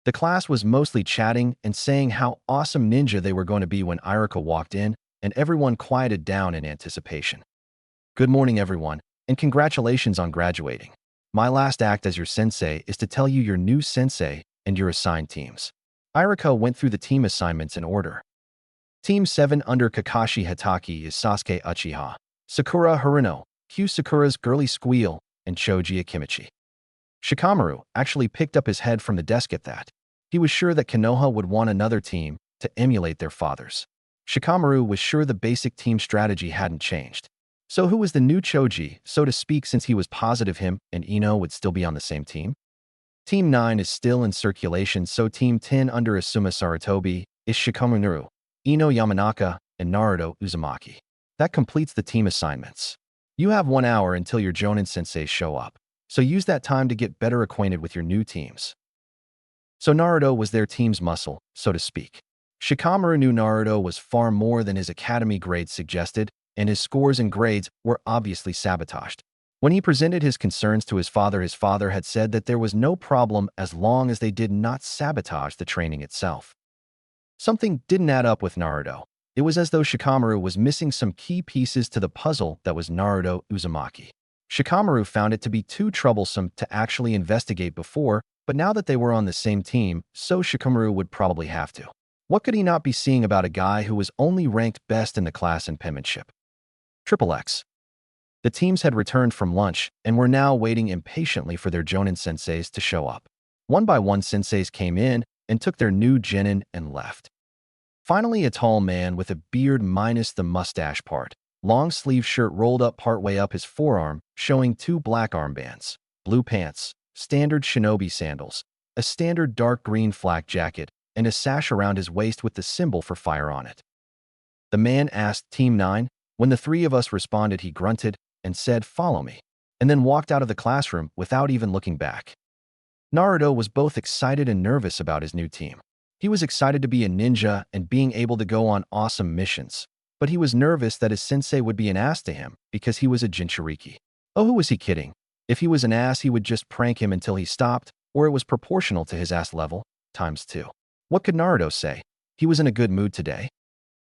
The class was mostly chatting and saying how awesome ninja they were going to be when Iruka walked in, and everyone quieted down in anticipation. "Good morning, everyone, and congratulations on graduating. My last act as your sensei is to tell you your new sensei and your assigned teams." Iruka went through the team assignments in order. Team 7 under Kakashi Hitaki is Sasuke Uchiha, Sakura Haruno, Q Sakura's Girly Squeal, and Choji Akimichi. Shikamaru actually picked up his head from the desk at that. He was sure that Konoha would want another team to emulate their fathers. Shikamaru was sure the basic team strategy hadn't changed. So who was the new Choji, so to speak, since he was positive him and Ino would still be on the same team? Team 9 is still in circulation, so Team 10 under Asuma Sarutobi is Shikamaru, Ino Yamanaka, and Naruto Uzumaki. That completes the team assignments. You have 1 hour until your Jonin senseis show up, so use that time to get better acquainted with your new teams. So Naruto was their team's muscle, so to speak. Shikamaru knew Naruto was far more than his academy grades suggested, and his scores and grades were obviously sabotaged. When he presented his concerns to his father had said that there was no problem as long as they did not sabotage the training itself. Something didn't add up with Naruto. It was as though Shikamaru was missing some key pieces to the puzzle that was Naruto Uzumaki. Shikamaru found it to be too troublesome to actually investigate before, but now that they were on the same team, so Shikamaru would probably have to. What could he not be seeing about a guy who was only ranked best in the class in penmanship? XXX. The teams had returned from lunch and were now waiting impatiently for their Jonin senseis to show up. One by one, senseis came in and took their new genin and left. Finally, a tall man with a beard minus the mustache part, long-sleeve shirt rolled up partway up his forearm, showing 2 black armbands, blue pants, standard shinobi sandals, a standard dark green flak jacket, and a sash around his waist with the symbol for fire on it. The man asked Team 9. When the 3 of us responded, he grunted and said, "Follow me," and then walked out of the classroom without even looking back. Naruto was both excited and nervous about his new team. He was excited to be a ninja and being able to go on awesome missions, but he was nervous that his sensei would be an ass to him because he was a Jinchuriki. Oh, who was he kidding? If he was an ass, he would just prank him until he stopped, or it was proportional to his ass level, ×2. What could Naruto say? He was in a good mood today.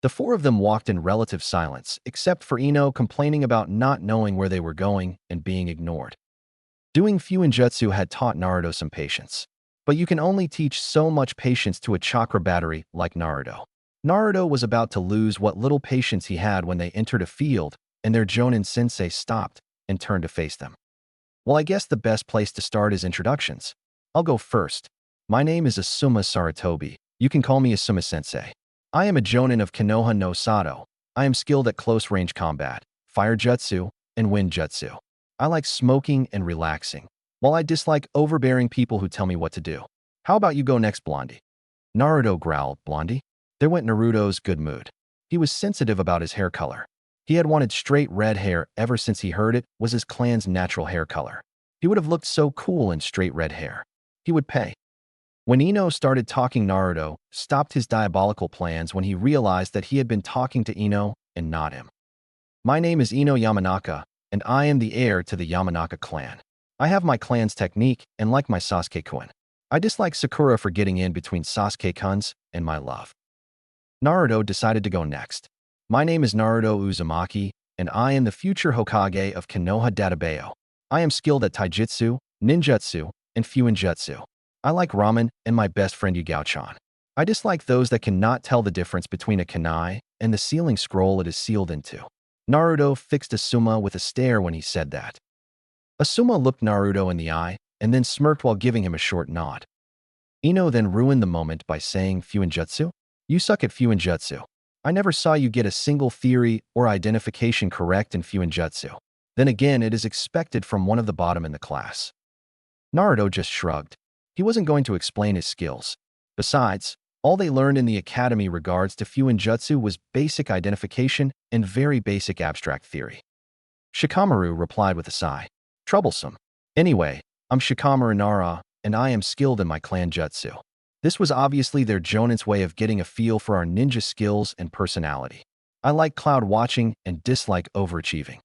The 4 of them walked in relative silence, except for Ino complaining about not knowing where they were going and being ignored. Doing Fuinjutsu had taught Naruto some patience. But you can only teach so much patience to a chakra battery like Naruto. Naruto was about to lose what little patience he had when they entered a field and their Jonin sensei stopped and turned to face them. Well, I guess the best place to start is introductions. I'll go first. My name is Asuma Sarutobi. You can call me Asuma Sensei. I am a Jonin of Konoha no Sato. I am skilled at close-range combat, fire jutsu, and wind jutsu. I like smoking and relaxing, while I dislike overbearing people who tell me what to do. How about you go next, Blondie? Naruto growled. Blondie? There went Naruto's good mood. He was sensitive about his hair color. He had wanted straight red hair ever since he heard it was his clan's natural hair color. He would have looked so cool in straight red hair. He would pay. When Ino started talking, Naruto stopped his diabolical plans when he realized that he had been talking to Ino and not him. My name is Ino Yamanaka, and I am the heir to the Yamanaka clan. I have my clan's technique and like my Sasuke-kun. I dislike Sakura for getting in between Sasuke-kuns and my love. Naruto decided to go next. My name is Naruto Uzumaki, and I am the future Hokage of Konoha Databayo. I am skilled at taijutsu, ninjutsu, and fuinjutsu. I like ramen and my best friend Yugao-chan. I dislike those that cannot tell the difference between a kunai and the sealing scroll it is sealed into. Naruto fixed Asuma with a stare when he said that. Asuma looked Naruto in the eye and then smirked while giving him a short nod. Ino then ruined the moment by saying, Fuinjutsu? You suck at Fuinjutsu. I never saw you get a single theory or identification correct in Fuinjutsu. Then again, it is expected from one of the bottom in the class. Naruto just shrugged. He wasn't going to explain his skills. Besides, all they learned in the academy regards to Fuinjutsu was basic identification and very basic abstract theory. Shikamaru replied with a sigh. Troublesome. Anyway, I'm Shikamaru Nara, and I am skilled in my clan jutsu. This was obviously their Jonin's way of getting a feel for our ninja skills and personality. I like cloud watching and dislike overachieving.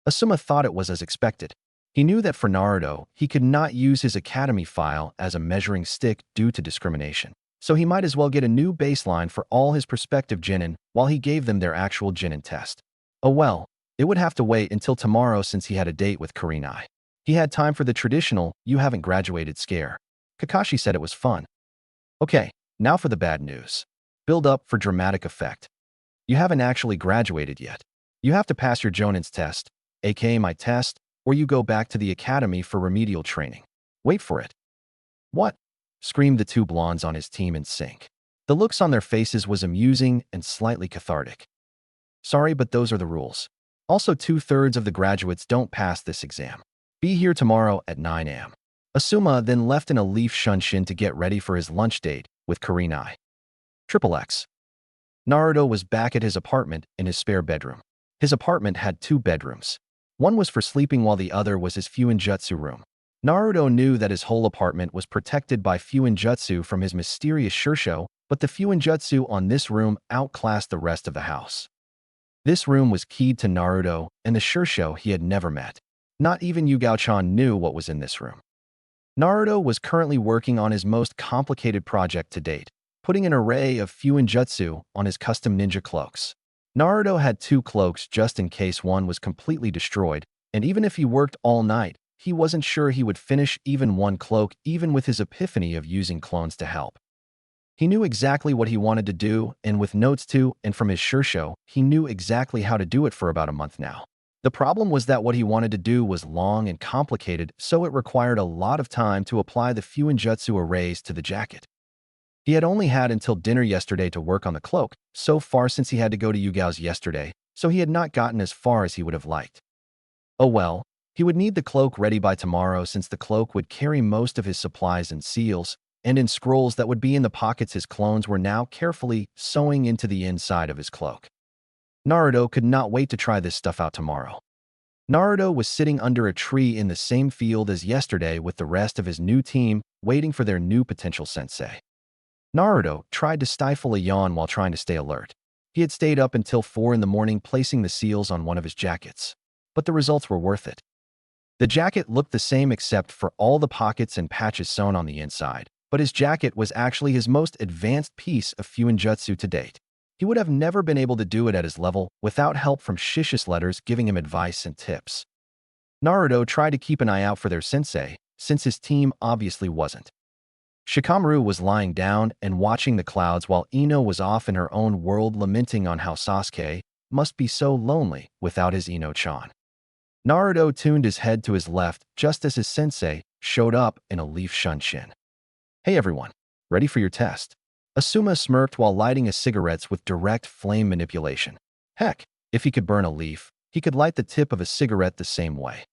Asuma thought it was as expected. He knew that for Naruto, he could not use his academy file as a measuring stick due to discrimination. So he might as well get a new baseline for all his prospective Genin while he gave them their actual Genin test. Oh well, it would have to wait until tomorrow since he had a date with Kurenai. He had time for the traditional, you haven't graduated scare. Kakashi said it was fun. Okay, now for the bad news. Build up for dramatic effect. You haven't actually graduated yet. You have to pass your Jonin's test, aka my test, or you go back to the academy for remedial training. Wait for it. What? Screamed the two blondes on his team in sync. The looks on their faces was amusing and slightly cathartic. Sorry, but those are the rules. Also, 2/3 of the graduates don't pass this exam. Be here tomorrow at 9 a.m. Asuma then left in a leaf shunshin to get ready for his lunch date with Kurenai. XXX. Naruto was back at his apartment in his spare bedroom. His apartment had 2 bedrooms. One was for sleeping while the other was his Fuinjutsu room. Naruto knew that his whole apartment was protected by Fuinjutsu from his mysterious Shursho, but the Fuinjutsu on this room outclassed the rest of the house. This room was keyed to Naruto and the Shursho he had never met. Not even Yugao-chan knew what was in this room. Naruto was currently working on his most complicated project to date, putting an array of Fuinjutsu on his custom ninja cloaks. Naruto had 2 cloaks just in case one was completely destroyed, and even if he worked all night, he wasn't sure he would finish even one cloak even with his epiphany of using clones to help. He knew exactly what he wanted to do, and with notes to and from his Shursho, he knew exactly how to do it for about a month now. The problem was that what he wanted to do was long and complicated, so it required a lot of time to apply the Fuinjutsu arrays to the jacket. He had only had until dinner yesterday to work on the cloak, so far since he had to go to Yugao's yesterday, so he had not gotten as far as he would have liked. Oh well, he would need the cloak ready by tomorrow since the cloak would carry most of his supplies and seals, and in scrolls that would be in the pockets his clones were now carefully sewing into the inside of his cloak. Naruto could not wait to try this stuff out tomorrow. Naruto was sitting under a tree in the same field as yesterday with the rest of his new team, waiting for their new potential sensei. Naruto tried to stifle a yawn while trying to stay alert. He had stayed up until 4 in the morning placing the seals on one of his jackets. But the results were worth it. The jacket looked the same except for all the pockets and patches sewn on the inside, but his jacket was actually his most advanced piece of Fuinjutsu to date. He would have never been able to do it at his level without help from Shishis letters giving him advice and tips. Naruto tried to keep an eye out for their sensei, since his team obviously wasn't. Shikamaru was lying down and watching the clouds while Ino was off in her own world lamenting on how Sasuke must be so lonely without his Ino-chan. Naruto tuned his head to his left just as his sensei showed up in a leaf shunshin. Hey everyone, ready for your test? Asuma smirked while lighting his cigarettes with direct flame manipulation. Heck, if he could burn a leaf, he could light the tip of a cigarette the same way.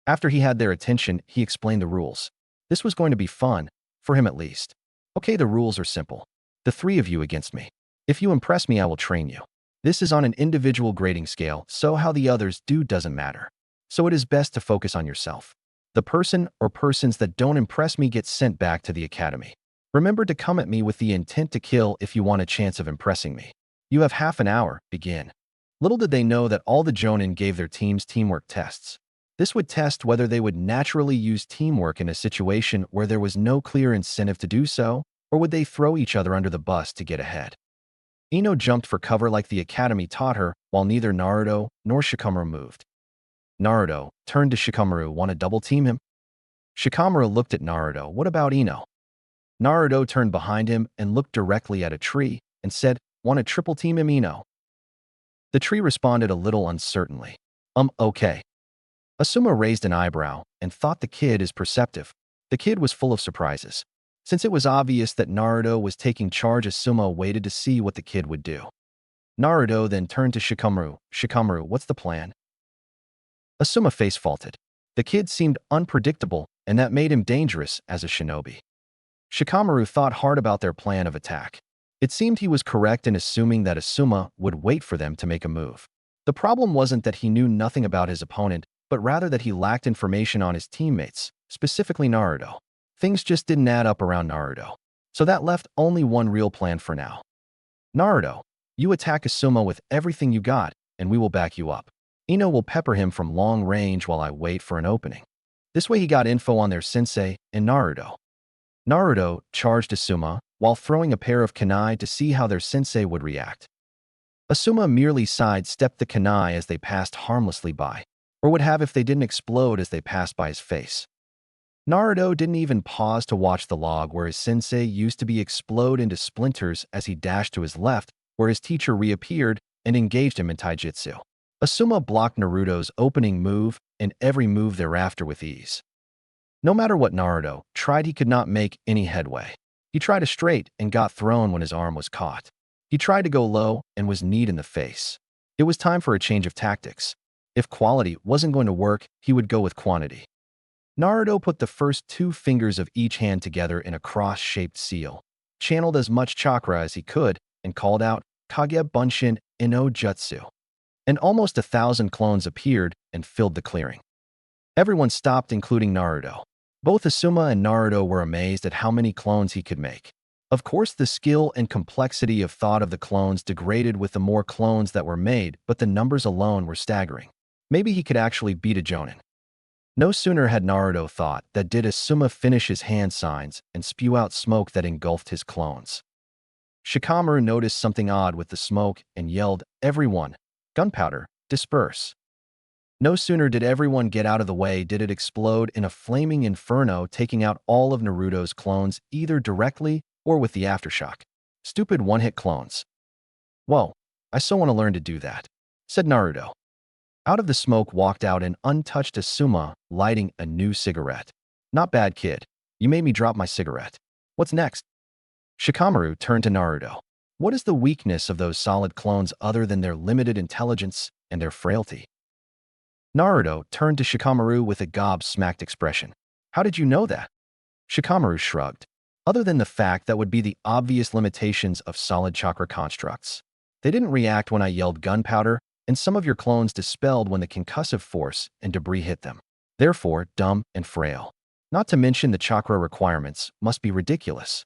After he had their attention, he explained the rules. This was going to be fun, for him at least. Okay, the rules are simple. The 3 of you against me. If you impress me, I will train you. This is on an individual grading scale, so how the others do doesn't matter. So it is best to focus on yourself. The person or persons that don't impress me get sent back to the academy. Remember to come at me with the intent to kill if you want a chance of impressing me. You have half an hour, begin. Little did they know that all the Jonin gave their teams teamwork tests. This would test whether they would naturally use teamwork in a situation where there was no clear incentive to do so, or would they throw each other under the bus to get ahead. Ino jumped for cover like the academy taught her, while neither Naruto nor Shikamaru moved. Naruto turned to Shikamaru, want to double team him? Shikamaru looked at Naruto, what about Ino? Naruto turned behind him and looked directly at a tree and said, want to triple team him, Ino? The tree responded a little uncertainly. Okay. Asuma raised an eyebrow and thought the kid is perceptive. The kid was full of surprises. Since it was obvious that Naruto was taking charge, Asuma waited to see what the kid would do. Naruto then turned to Shikamaru. Shikamaru, what's the plan? Asuma face faulted. The kid seemed unpredictable, and that made him dangerous as a shinobi. Shikamaru thought hard about their plan of attack. It seemed he was correct in assuming that Asuma would wait for them to make a move. The problem wasn't that he knew nothing about his opponent, but rather that he lacked information on his teammates, specifically Naruto. Things just didn't add up around Naruto. So that left only one real plan for now. Naruto, you attack Asuma with everything you got, and we will back you up. Ino will pepper him from long range while I wait for an opening. This way he got info on their sensei and Naruto. Naruto charged Asuma while throwing a pair of kunai to see how their sensei would react. Asuma merely sidestepped the kunai as they passed harmlessly by, or would have if they didn't explode as they passed by his face. Naruto didn't even pause to watch the log where his sensei used to be explode into splinters as he dashed to his left, where his teacher reappeared and engaged him in taijutsu. Asuma blocked Naruto's opening move and every move thereafter with ease. No matter what Naruto tried, he could not make any headway. He tried a straight and got thrown when his arm was caught. He tried to go low and was kneed in the face. It was time for a change of tactics. If quality wasn't going to work, he would go with quantity. Naruto put the first two fingers of each hand together in a cross-shaped seal, channeled as much chakra as he could, and called out, Kage Bunshin Ino Jutsu. And almost 1,000 clones appeared and filled the clearing. Everyone stopped, including Naruto. Both Asuma and Naruto were amazed at how many clones he could make. Of course, the skill and complexity of thought of the clones degraded with the more clones that were made, but the numbers alone were staggering. Maybe he could actually beat a Jonin. No sooner had Naruto thought that did Asuma finish his hand signs and spew out smoke that engulfed his clones. Shikamaru noticed something odd with the smoke and yelled, "Everyone, gunpowder, disperse." No sooner did everyone get out of the way did it explode in a flaming inferno, taking out all of Naruto's clones either directly or with the aftershock. Stupid one-hit clones. Whoa, I so want to learn to do that, said Naruto. Out of the smoke walked out an untouched Asuma, lighting a new cigarette. Not bad, kid. You made me drop my cigarette. What's next? Shikamaru turned to Naruto. What is the weakness of those solid clones other than their limited intelligence and their frailty? Naruto turned to Shikamaru with a gobsmacked expression. How did you know that? Shikamaru shrugged. Other than the fact that would be the obvious limitations of solid chakra constructs. They didn't react when I yelled gunpowder, and some of your clones dispelled when the concussive force and debris hit them. Therefore, dumb and frail. Not to mention the chakra requirements must be ridiculous.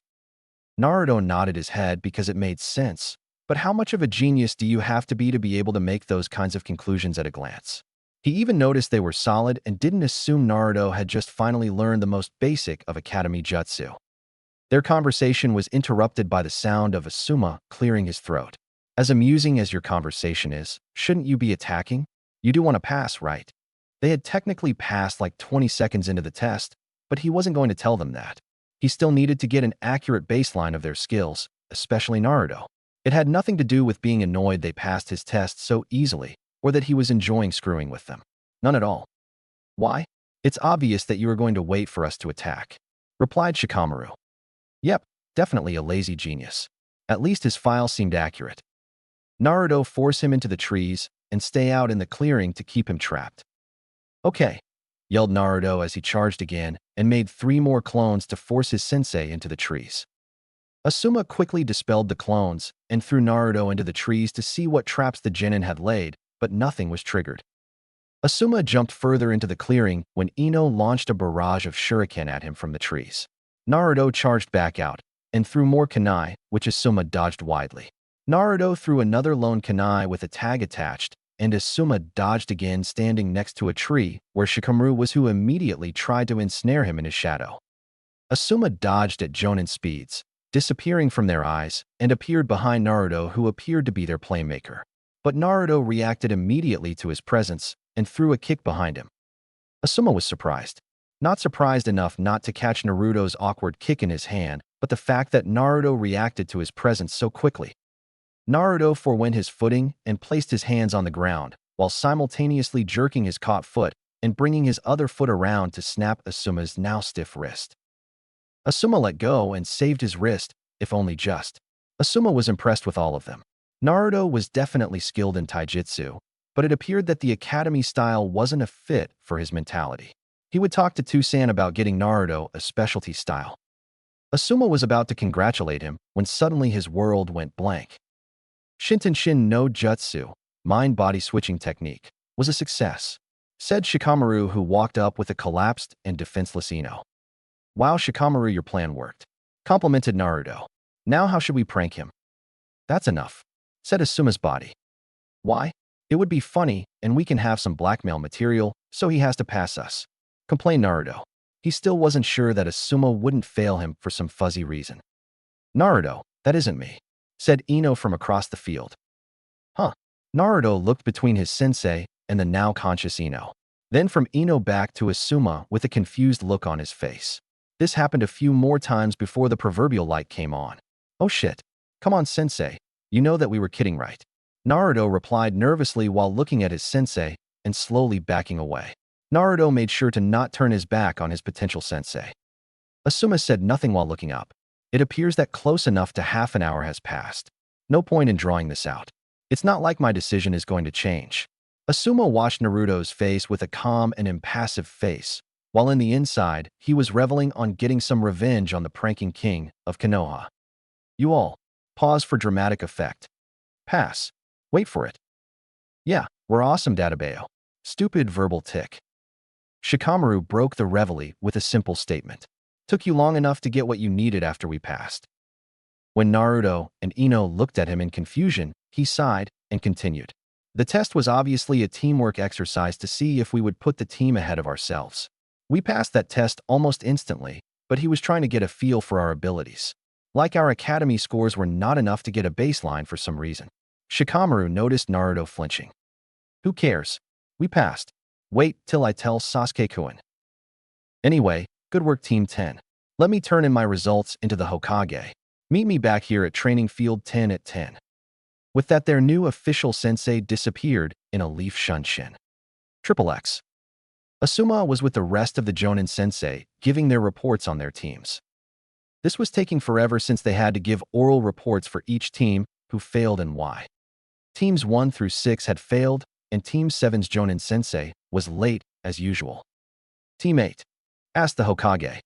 Naruto nodded his head because it made sense. But how much of a genius do you have to be able to make those kinds of conclusions at a glance? He even noticed they were solid and didn't assume Naruto had just finally learned the most basic of Academy Jutsu. Their conversation was interrupted by the sound of Asuma clearing his throat. As amusing as your conversation is, shouldn't you be attacking? You do want to pass, right? They had technically passed like 20 seconds into the test, but he wasn't going to tell them that. He still needed to get an accurate baseline of their skills, especially Naruto. It had nothing to do with being annoyed they passed his test so easily, or that he was enjoying screwing with them. None at all. Why? It's obvious that you are going to wait for us to attack, replied Shikamaru. Yep, definitely a lazy genius. At least his file seemed accurate. Naruto forced him into the trees and stay out in the clearing to keep him trapped. Okay, yelled Naruto as he charged again and made 3 more clones to force his sensei into the trees. Asuma quickly dispelled the clones and threw Naruto into the trees to see what traps the genin had laid, but nothing was triggered. Asuma jumped further into the clearing when Ino launched a barrage of shuriken at him from the trees. Naruto charged back out and threw more kunai, which Asuma dodged widely. Naruto threw another lone kunai with a tag attached, and Asuma dodged again, standing next to a tree where Shikamaru was, who immediately tried to ensnare him in his shadow. Asuma dodged at Jonin speeds, disappearing from their eyes, and appeared behind Naruto, who appeared to be their playmaker. But Naruto reacted immediately to his presence and threw a kick behind him. Asuma was surprised. Not surprised enough not to catch Naruto's awkward kick in his hand, but the fact that Naruto reacted to his presence so quickly. Naruto forewent his footing and placed his hands on the ground, while simultaneously jerking his caught foot, and bringing his other foot around to snap Asuma's now stiff wrist. Asuma let go and saved his wrist, if only just. Asuma was impressed with all of them. Naruto was definitely skilled in taijutsu, but it appeared that the academy style wasn't a fit for his mentality. He would talk to Tusan about getting Naruto a specialty style. Asuma was about to congratulate him when suddenly his world went blank. Shin no Jutsu, mind-body switching technique, was a success, said Shikamaru, who walked up with a collapsed and defenseless Ino. Wow, Shikamaru, your plan worked, complimented Naruto. Now how should we prank him? That's enough, said Asuma's body. Why? It would be funny, and we can have some blackmail material, so he has to pass us, complained Naruto. He still wasn't sure that Asuma wouldn't fail him for some fuzzy reason. Naruto, that isn't me, said Ino from across the field. Huh? Naruto looked between his sensei and the now conscious Ino. Then from Ino back to Asuma with a confused look on his face. This happened a few more times before the proverbial light came on. Oh shit. Come on, sensei. You know that we were kidding, right? Naruto replied nervously while looking at his sensei and slowly backing away. Naruto made sure to not turn his back on his potential sensei. Asuma said nothing while looking up. It appears that close enough to half an hour has passed. No point in drawing this out. It's not like my decision is going to change. Asuma watched Naruto's face with a calm and impassive face, while in the inside, he was reveling on getting some revenge on the pranking king of Konoha. You all, pause for dramatic effect. Pass. Wait for it. Yeah, we're awesome, Databeo. Stupid verbal tick. Shikamaru broke the reveille with a simple statement. Took you long enough to get what you needed after we passed. When Naruto and Ino looked at him in confusion, he sighed and continued. The test was obviously a teamwork exercise to see if we would put the team ahead of ourselves. We passed that test almost instantly, but he was trying to get a feel for our abilities. Like our academy scores were not enough to get a baseline for some reason. Shikamaru noticed Naruto flinching. Who cares? We passed. Wait till I tell Sasuke-kun. Anyway, good work, Team 10. Let me turn in my results into the Hokage. Meet me back here at Training Field 10 at 10. With that, their new official sensei disappeared in a leaf shunshin. XXX. Asuma was with the rest of the Jonin sensei, giving their reports on their teams. This was taking forever since they had to give oral reports for each team, who failed and why. Teams 1 through 6 had failed, and Team 7's Jonin sensei was late as usual. Team 8. Asked the Hokage.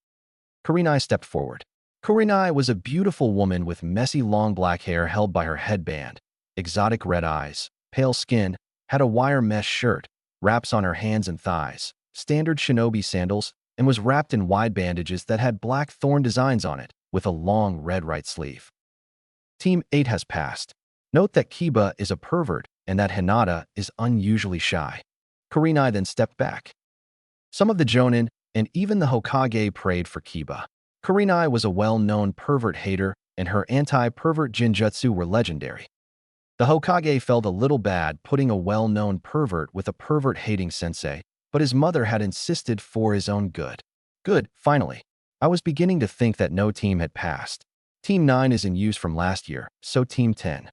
Kurenai stepped forward. Kurenai was a beautiful woman with messy long black hair held by her headband, exotic red eyes, pale skin, had a wire mesh shirt, wraps on her hands and thighs, standard shinobi sandals, and was wrapped in wide bandages that had black thorn designs on it, with a long red right sleeve. Team 8 has passed. Note that Kiba is a pervert and that Hinata is unusually shy. Kurenai then stepped back. Some of the Jonin and even the Hokage prayed for Kiba. Kurenai was a well-known pervert hater, and her anti-pervert jinjutsu were legendary. The Hokage felt a little bad putting a well-known pervert with a pervert-hating sensei, but his mother had insisted for his own good. Good, finally. I was beginning to think that no team had passed. Team 9 is in use from last year, so Team 10.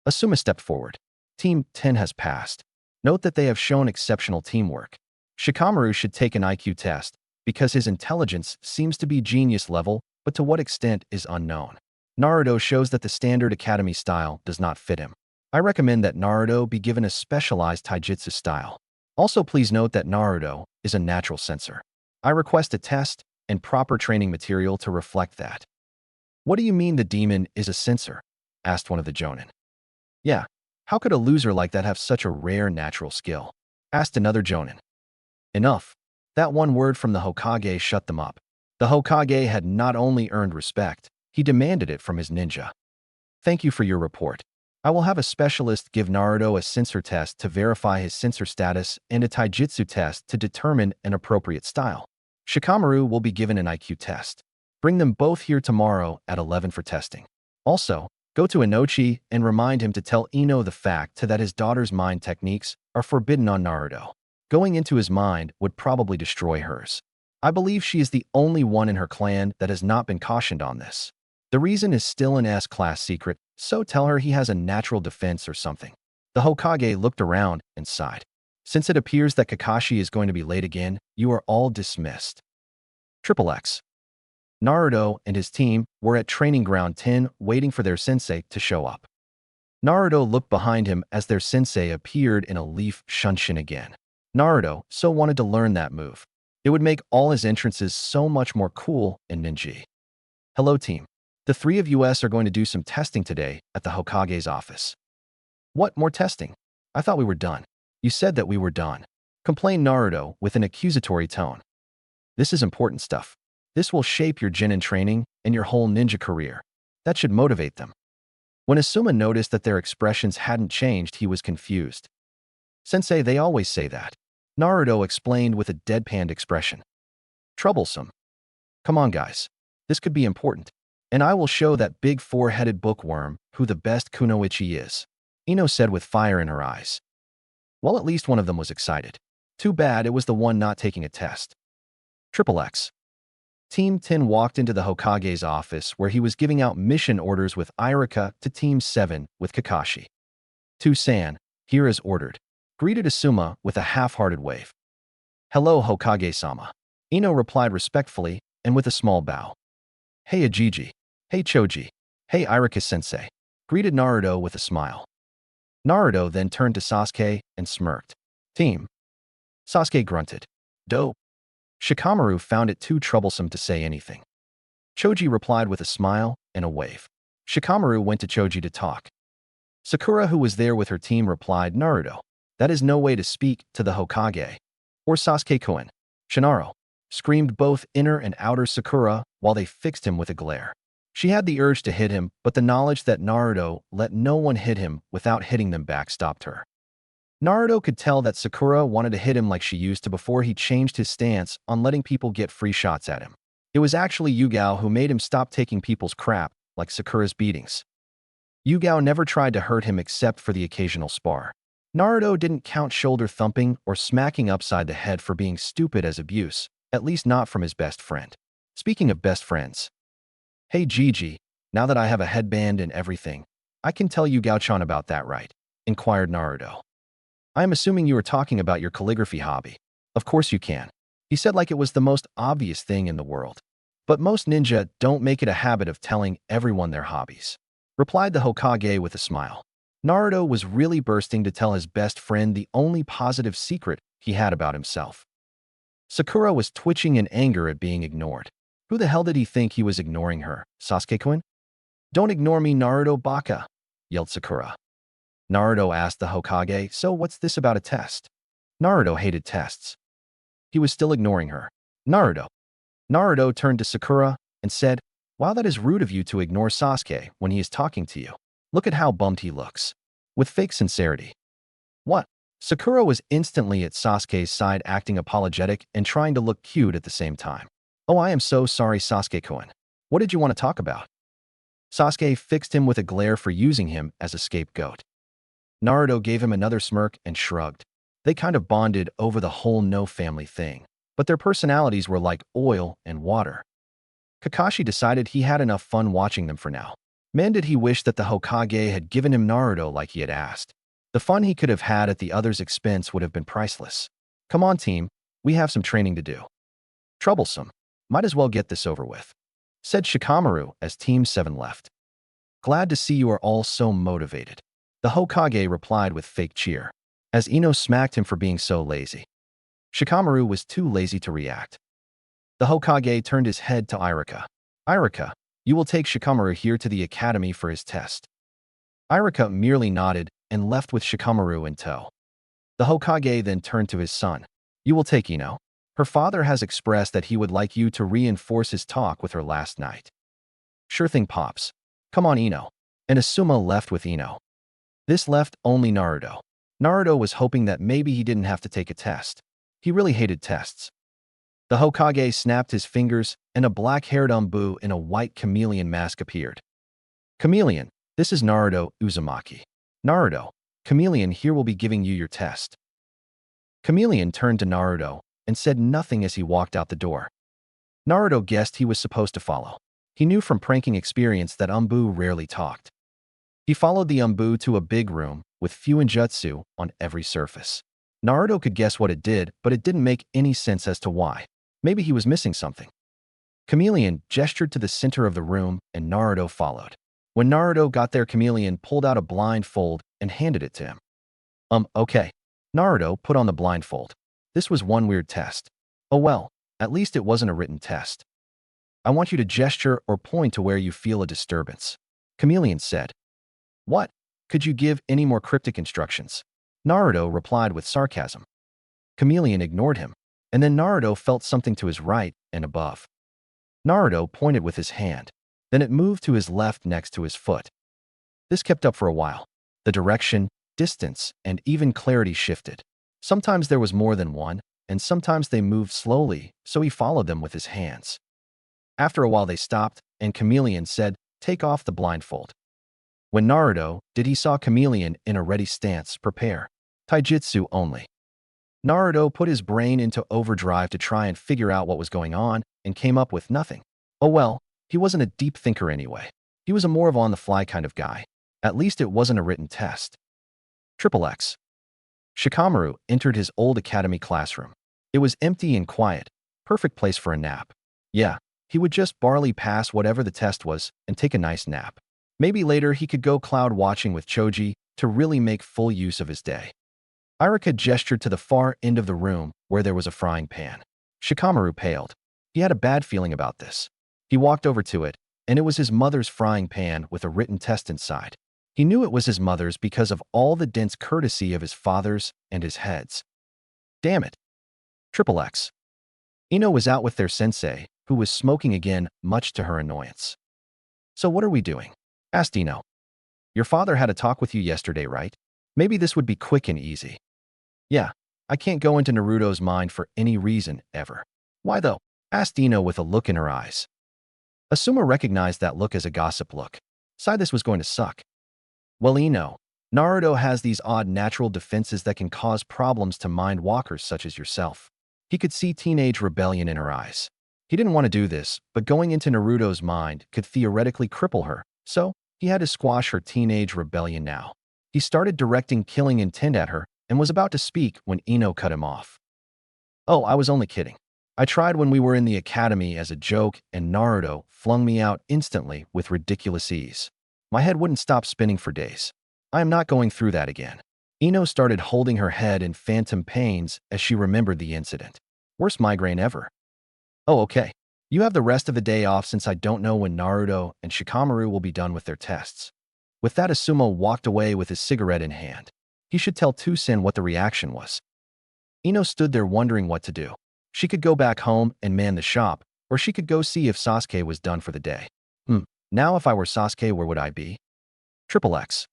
Asuma stepped forward. Team 10 has passed. Note that they have shown exceptional teamwork. Shikamaru should take an IQ test, because his intelligence seems to be genius level, but to what extent is unknown. Naruto shows that the standard academy style does not fit him. I recommend that Naruto be given a specialized taijutsu style. Also, please note that Naruto is a natural sensor. I request a test and proper training material to reflect that. What do you mean the demon is a sensor? Asked one of the Jonin. Yeah, how could a loser like that have such a rare natural skill? Asked another Jonin. Enough. That one word from the Hokage shut them up. The Hokage had not only earned respect, he demanded it from his ninja. Thank you for your report. I will have a specialist give Naruto a sensor test to verify his sensor status and a taijutsu test to determine an appropriate style. Shikamaru will be given an IQ test. Bring them both here tomorrow at 11 for testing. Also, go to Inochi and remind him to tell Ino the fact that his daughter's mind techniques are forbidden on Naruto. Going into his mind would probably destroy hers. I believe she is the only one in her clan that has not been cautioned on this. The reason is still an S-class secret, so tell her he has a natural defense or something. The Hokage looked around and sighed. Since it appears that Kakashi is going to be late again, you are all dismissed. Triple X. Naruto and his team were at Training Ground 10 waiting for their sensei to show up. Naruto looked behind him as their sensei appeared in a leaf shunshin again. Naruto so wanted to learn that move. It would make all his entrances so much more cool and ninja. Hello team. The three of us are going to do some testing today at the Hokage's office. What, more testing? I thought we were done. You said that we were done, complained Naruto with an accusatory tone. This is important stuff. This will shape your Genin training and your whole ninja career. That should motivate them. When Asuma noticed that their expressions hadn't changed, he was confused. Sensei, they always say that. Naruto explained with a deadpanned expression. Troublesome. Come on, guys. This could be important. And I will show that big four-headed bookworm who the best kunoichi is, Ino said with fire in her eyes. Well, at least one of them was excited. Too bad it was the one not taking a test. Triple X. Team 10 walked into the Hokage's office where he was giving out mission orders with Irika to Team 7 with Kakashi. To-san, here as ordered, greeted Asuma with a half-hearted wave. Hello, Hokage-sama. Ino replied respectfully and with a small bow. Hey, Ajiji. Hey, Choji. Hey, Irika-sensei, greeted Naruto with a smile. Naruto then turned to Sasuke and smirked. Team. Sasuke grunted. Dope. Shikamaru found it too troublesome to say anything. Choji replied with a smile and a wave. Shikamaru went to Choji to talk. Sakura, who was there with her team, replied, Naruto, that is no way to speak to the Hokage. Or Sasuke-kun. Shinaro, screamed both inner and outer Sakura while they fixed him with a glare. She had the urge to hit him, but the knowledge that Naruto let no one hit him without hitting them back stopped her. Naruto could tell that Sakura wanted to hit him like she used to before he changed his stance on letting people get free shots at him. It was actually Yugao who made him stop taking people's crap, like Sakura's beatings. Yugao never tried to hurt him except for the occasional spar. Naruto didn't count shoulder thumping or smacking upside the head for being stupid as abuse, at least not from his best friend. Speaking of best friends. Hey Gigi, now that I have a headband and everything, I can tell Yugao-chan about that, right? Inquired Naruto. I am assuming you are talking about your calligraphy hobby. Of course you can. He said like it was the most obvious thing in the world. But most ninja don't make it a habit of telling everyone their hobbies. Replied the Hokage with a smile. Naruto was really bursting to tell his best friend the only positive secret he had about himself. Sakura was twitching in anger at being ignored. Who the hell did he think he was ignoring her, Sasuke-kun? Don't ignore me, Naruto baka, yelled Sakura. Naruto asked the Hokage, so what's this about a test? Naruto hated tests. He was still ignoring her. Naruto. Naruto turned to Sakura and said, wow, that is rude of you to ignore Sasuke when he is talking to you. Look at how bummed he looks. With fake sincerity. What? Sakura was instantly at Sasuke's side, acting apologetic and trying to look cute at the same time. Oh, I am so sorry, Sasuke-kun. What did you want to talk about? Sasuke fixed him with a glare for using him as a scapegoat. Naruto gave him another smirk and shrugged. They kind of bonded over the whole no family thing, but their personalities were like oil and water. Kakashi decided he had enough fun watching them for now. Man, did he wish that the Hokage had given him Naruto like he had asked. The fun he could have had at the other's expense would have been priceless. Come on, team. We have some training to do. Troublesome. Might as well get this over with, said Shikamaru as Team 7 left. Glad to see you are all so motivated. The Hokage replied with fake cheer, as Ino smacked him for being so lazy. Shikamaru was too lazy to react. The Hokage turned his head to Irika. Irika, you will take Shikamaru here to the academy for his test. Irika merely nodded and left with Shikamaru in tow. The Hokage then turned to his son. You will take Ino. Her father has expressed that he would like you to reinforce his talk with her last night. Sure thing, Pops. Come on, Ino. And Asuma left with Ino. This left only Naruto. Naruto was hoping that maybe he didn't have to take a test. He really hated tests. The Hokage snapped his fingers and a black-haired Umbu in a white chameleon mask appeared. Chameleon, this is Naruto Uzumaki. Naruto, Chameleon here will be giving you your test. Chameleon turned to Naruto and said nothing as he walked out the door. Naruto guessed he was supposed to follow. He knew from pranking experience that Umbu rarely talked. He followed the Umbu to a big room with fuinjutsu on every surface. Naruto could guess what it did, but it didn't make any sense as to why. Maybe he was missing something. Chameleon gestured to the center of the room, and Naruto followed. When Naruto got there, Chameleon pulled out a blindfold and handed it to him. Okay. Naruto put on the blindfold. This was one weird test. Oh well, at least it wasn't a written test. I want you to gesture or point to where you feel a disturbance. Chameleon said. What? Could you give any more cryptic instructions? Naruto replied with sarcasm. Chameleon ignored him, and then Naruto felt something to his right and above. Naruto pointed with his hand. Then it moved to his left next to his foot. This kept up for a while. The direction, distance, and even clarity shifted. Sometimes there was more than one, and sometimes they moved slowly, so he followed them with his hands. After a while they stopped, and Chameleon said, "Take off the blindfold." When Naruto did, he saw Chameleon in a ready stance, prepare. Taijutsu only. Naruto put his brain into overdrive to try and figure out what was going on, and came up with nothing. Oh well, he wasn't a deep thinker anyway. He was a more of on-the-fly kind of guy. At least it wasn't a written test. XXX. Shikamaru entered his old academy classroom. It was empty and quiet, perfect place for a nap. Yeah, he would just barely pass whatever the test was and take a nice nap. Maybe later he could go cloud watching with Choji to really make full use of his day. Irika gestured to the far end of the room where there was a frying pan. Shikamaru paled. He had a bad feeling about this. He walked over to it, and it was his mother's frying pan with a written test inside. He knew it was his mother's because of all the dense courtesy of his father's and his heads. Damn it. XXX. Ino was out with their sensei, who was smoking again, much to her annoyance. So what are we doing? Asked Ino. Your father had a talk with you yesterday, right? Maybe this would be quick and easy. Yeah, I can't go into Naruto's mind for any reason, ever. Why though? Asked Ino with a look in her eyes. Asuma recognized that look as a gossip look. Sighed this was going to suck. Well, Ino, Naruto has these odd natural defenses that can cause problems to mind walkers such as yourself. He could see teenage rebellion in her eyes. He didn't want to do this, but going into Naruto's mind could theoretically cripple her, so he had to squash her teenage rebellion now. He started directing killing intent at her and was about to speak when Ino cut him off. Oh, I was only kidding. I tried when we were in the academy as a joke, and Naruto flung me out instantly with ridiculous ease. My head wouldn't stop spinning for days. I am not going through that again. Ino started holding her head in phantom pains as she remembered the incident. Worst migraine ever. Oh, okay. You have the rest of the day off since I don't know when Naruto and Shikamaru will be done with their tests. With that, Asuma walked away with his cigarette in hand. He should tell Tusen what the reaction was. Ino stood there wondering what to do. She could go back home and man the shop, or she could go see if Sasuke was done for the day. Now if I were Sasuke, where would I be? XXX.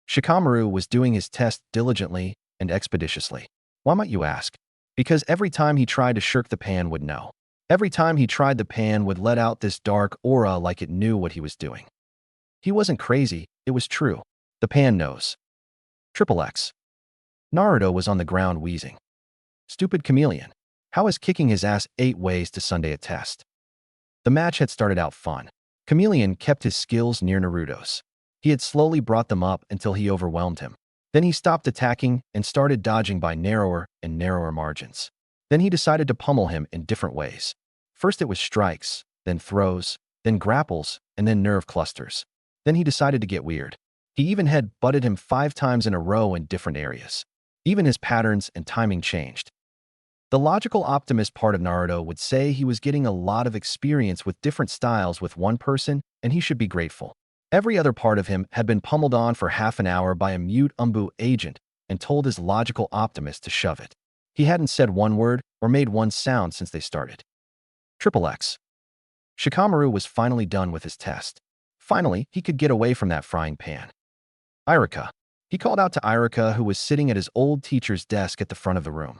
Shikamaru was doing his test diligently and expeditiously. Why might you ask? Because every time he tried to shirk, the pan would know. Every time he tried, the pan would let out this dark aura like it knew what he was doing. He wasn't crazy, it was true. The pan knows. XXX. Naruto was on the ground wheezing. Stupid chameleon. How is kicking his ass 8 ways to Sunday a test? The match had started out fun. Chameleon kept his skills near Naruto's. He had slowly brought them up until he overwhelmed him. Then he stopped attacking and started dodging by narrower and narrower margins. Then he decided to pummel him in different ways. First it was strikes, then throws, then grapples, and then nerve clusters. Then he decided to get weird. He even had butted him 5 times in a row in different areas. Even his patterns and timing changed. The logical optimist part of Naruto would say he was getting a lot of experience with different styles with one person, and he should be grateful. Every other part of him had been pummeled on for half an hour by a mute Umbu agent and told his logical optimist to shove it. He hadn't said one word or made one sound since they started. XXX. Shikamaru was finally done with his test. Finally, he could get away from that frying pan. Irika. He called out to Irika, who was sitting at his old teacher's desk at the front of the room.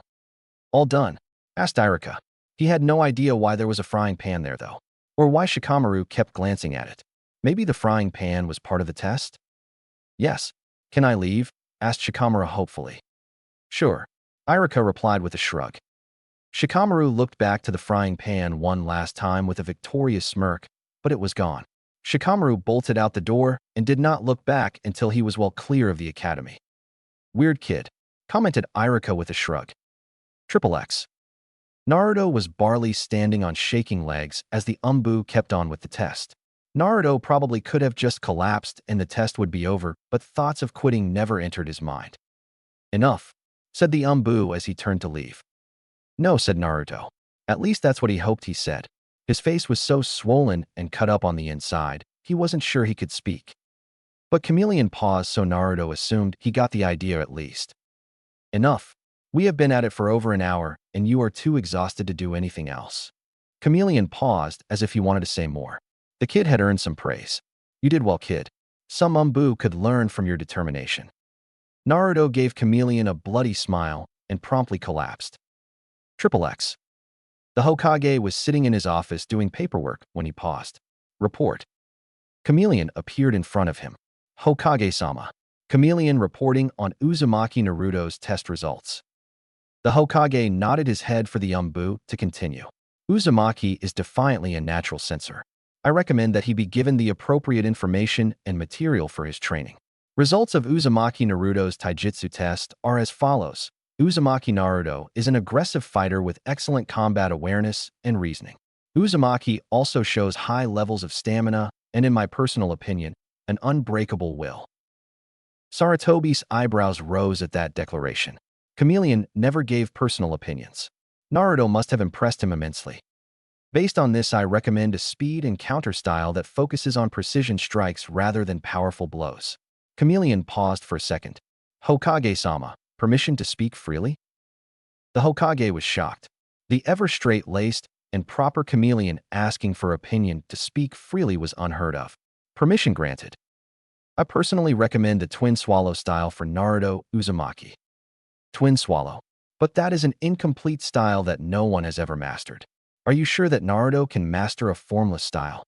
All done? Asked Irika. He had no idea why there was a frying pan there, though, or why Shikamaru kept glancing at it. Maybe the frying pan was part of the test? Yes. Can I leave? Asked Shikamaru hopefully. Sure. Irika replied with a shrug. Shikamaru looked back to the frying pan one last time with a victorious smirk, but it was gone. Shikamaru bolted out the door and did not look back until he was well clear of the academy. Weird kid. commented Irika with a shrug. Triple X. Naruto was barely standing on shaking legs as the Umbu kept on with the test. Naruto probably could have just collapsed and the test would be over, but thoughts of quitting never entered his mind. Enough, said the Umbu as he turned to leave. No, said Naruto. At least that's what he hoped he said. His face was so swollen and cut up on the inside, he wasn't sure he could speak. But Chameleon paused, so Naruto assumed he got the idea at least. Enough. We have been at it for over an hour, and you are too exhausted to do anything else. Chameleon paused as if he wanted to say more. The kid had earned some praise. You did well, kid. Some Umbu could learn from your determination. Naruto gave Chameleon a bloody smile and promptly collapsed. Triple X. The Hokage was sitting in his office doing paperwork when he paused. Report. Chameleon appeared in front of him. Hokage-sama. Chameleon reporting on Uzumaki Naruto's test results. The Hokage nodded his head for the Umbu to continue. Uzumaki is defiantly a natural censor. I recommend that he be given the appropriate information and material for his training. Results of Uzumaki Naruto's taijutsu test are as follows. Uzumaki Naruto is an aggressive fighter with excellent combat awareness and reasoning. Uzumaki also shows high levels of stamina and, in my personal opinion, an unbreakable will. Saratobi's eyebrows rose at that declaration. Chameleon never gave personal opinions. Naruto must have impressed him immensely. Based on this, I recommend a speed and counter style that focuses on precision strikes rather than powerful blows. Chameleon paused for a second. Hokage-sama, permission to speak freely? The Hokage was shocked. The ever straight-laced and proper Chameleon asking for opinion to speak freely was unheard of. Permission granted. I personally recommend the Twin Swallow style for Naruto Uzumaki. Twin Swallow. But that is an incomplete style that no one has ever mastered. Are you sure that Naruto can master a formless style?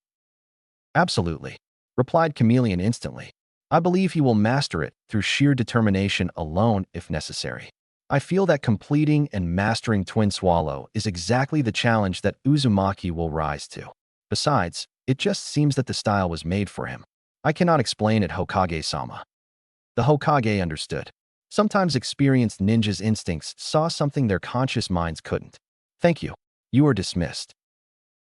Absolutely, replied Chameleon instantly. I believe he will master it through sheer determination alone if necessary. I feel that completing and mastering Twin Swallow is exactly the challenge that Uzumaki will rise to. Besides, it just seems that the style was made for him. I cannot explain it, Hokage-sama. The Hokage understood. Sometimes experienced ninjas' instincts saw something their conscious minds couldn't. Thank you. You are dismissed.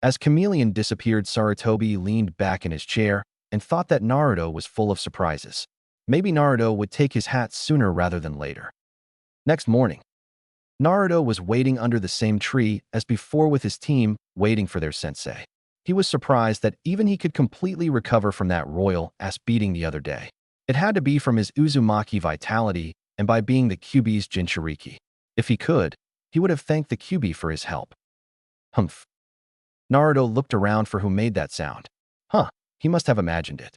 As Chameleon disappeared, Saratobi leaned back in his chair and thought that Naruto was full of surprises. Maybe Naruto would take his hat sooner rather than later. Next morning, Naruto was waiting under the same tree as before with his team, waiting for their sensei. He was surprised that even he could completely recover from that royal-ass beating the other day. It had to be from his Uzumaki vitality and by being the Kyuubi's Jinchuriki. If he could, he would have thanked the Kyuubi for his help. Humph. Naruto looked around for who made that sound. Huh, he must have imagined it.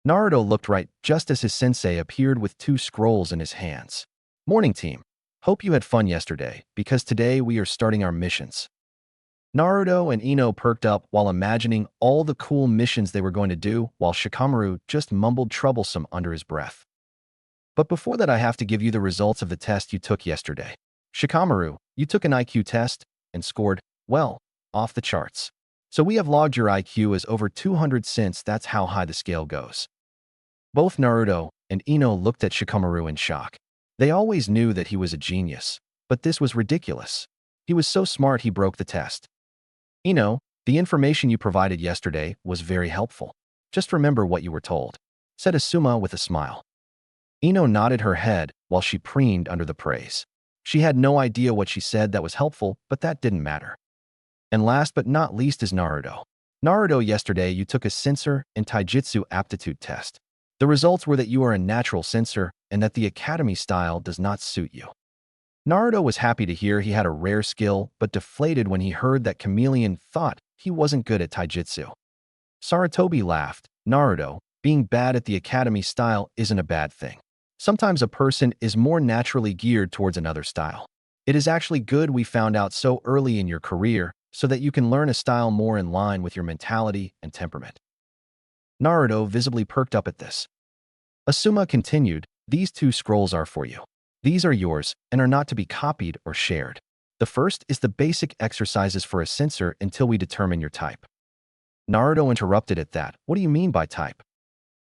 Naruto looked right just as his sensei appeared with 2 scrolls in his hands. Morning, team. Hope you had fun yesterday, because today we are starting our missions. Naruto and Ino perked up while imagining all the cool missions they were going to do, while Shikamaru just mumbled troublesome under his breath. But before that, I have to give you the results of the test you took yesterday. Shikamaru, you took an IQ test and scored, well, off the charts. So we have logged your IQ as over 200 since that's how high the scale goes. Both Naruto and Ino looked at Shikamaru in shock. They always knew that he was a genius, but this was ridiculous. He was so smart he broke the test. Ino, the information you provided yesterday was very helpful. Just remember what you were told, said Asuma with a smile. Ino nodded her head while she preened under the praise. She had no idea what she said that was helpful, but that didn't matter. And last but not least is Naruto. Naruto, yesterday you took a sensor and taijutsu aptitude test. The results were that you are a natural sensor and that the academy style does not suit you. Naruto was happy to hear he had a rare skill, but deflated when he heard that Chameleon thought he wasn't good at taijutsu. Saratobi laughed. Naruto, being bad at the academy style isn't a bad thing. Sometimes a person is more naturally geared towards another style. It is actually good we found out so early in your career so that you can learn a style more in line with your mentality and temperament. Naruto visibly perked up at this. Asuma continued, these 2 scrolls are for you. These are yours and are not to be copied or shared. The first is the basic exercises for a sensor until we determine your type. Naruto interrupted at that. What do you mean by type?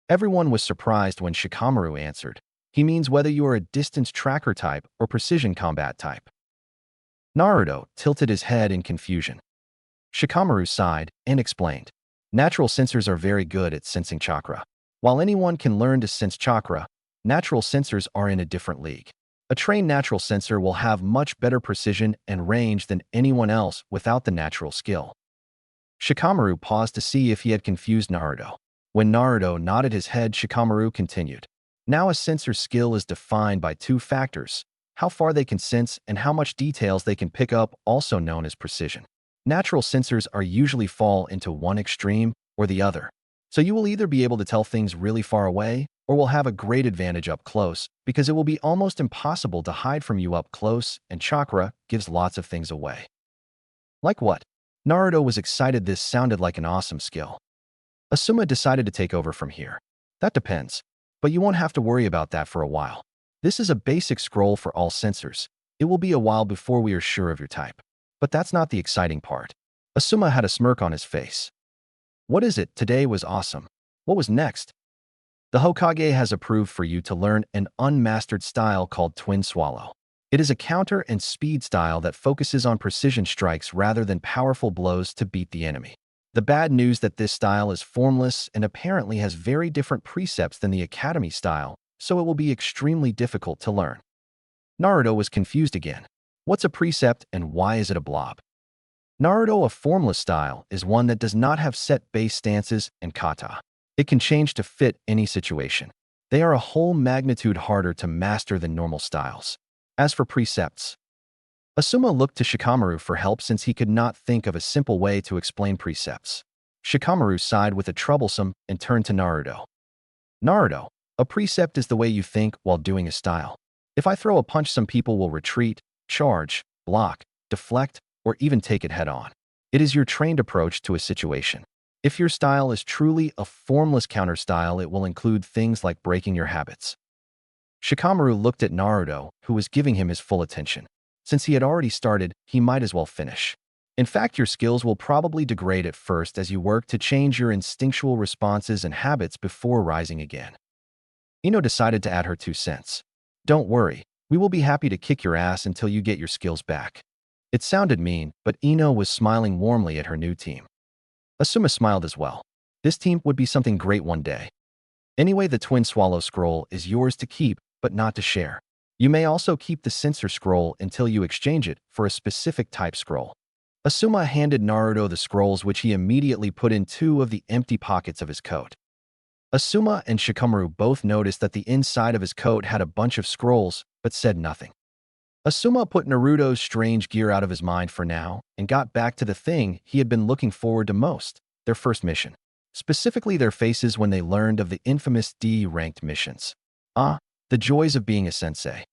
Everyone was surprised when Shikamaru answered. He means whether you are a distance tracker type or precision combat type. Naruto tilted his head in confusion. Shikamaru sighed and explained. Natural sensors are very good at sensing chakra. While anyone can learn to sense chakra, natural sensors are in a different league. A trained natural sensor will have much better precision and range than anyone else without the natural skill. Shikamaru paused to see if he had confused Naruto. When Naruto nodded his head, Shikamaru continued. Now a sensor's skill is defined by two factors: how far they can sense and how much details they can pick up, also known as precision. Natural sensors are usually fall into one extreme or the other. So you will either be able to tell things really far away or will have a great advantage up close because it will be almost impossible to hide from you up close, and chakra gives lots of things away. Like what? Naruto was excited. This sounded like an awesome skill. Asuma decided to take over from here. That depends, but you won't have to worry about that for a while. This is a basic scroll for all sensors. It will be a while before we are sure of your type. But that's not the exciting part. Asuma had a smirk on his face. What is it? Today was awesome. What was next? The Hokage has approved for you to learn an unmastered style called Twin Swallow. It is a counter and speed style that focuses on precision strikes rather than powerful blows to beat the enemy. The bad news that this style is formless and apparently has very different precepts than the Academy style, so it will be extremely difficult to learn. Naruto was confused again. What's a precept and why is it a blob? Naruto, a formless style, is one that does not have set base stances and kata. It can change to fit any situation. They are a whole magnitude harder to master than normal styles. As for precepts, Asuma looked to Shikamaru for help since he could not think of a simple way to explain precepts. Shikamaru sighed with a troublesome and turned to Naruto. Naruto, a precept is the way you think while doing a style. If I throw a punch, some people will retreat, charge, block, deflect, or even take it head-on. It is your trained approach to a situation. If your style is truly a formless counter style, it will include things like breaking your habits. Shikamaru looked at Naruto, who was giving him his full attention. Since he had already started, he might as well finish. In fact, your skills will probably degrade at first as you work to change your instinctual responses and habits before rising again. Ino decided to add her 2 cents. Don't worry, we will be happy to kick your ass until you get your skills back. It sounded mean, but Ino was smiling warmly at her new team. Asuma smiled as well. This team would be something great one day. Anyway, the Twin Swallow scroll is yours to keep, but not to share. You may also keep the sensor scroll until you exchange it for a specific type scroll. Asuma handed Naruto the scrolls, which he immediately put in 2 of the empty pockets of his coat. Asuma and Shikamaru both noticed that the inside of his coat had a bunch of scrolls, but said nothing. Asuma put Naruto's strange gear out of his mind for now and got back to the thing he had been looking forward to most, their first mission. Specifically their faces when they learned of the infamous D-ranked missions. The joys of being a sensei.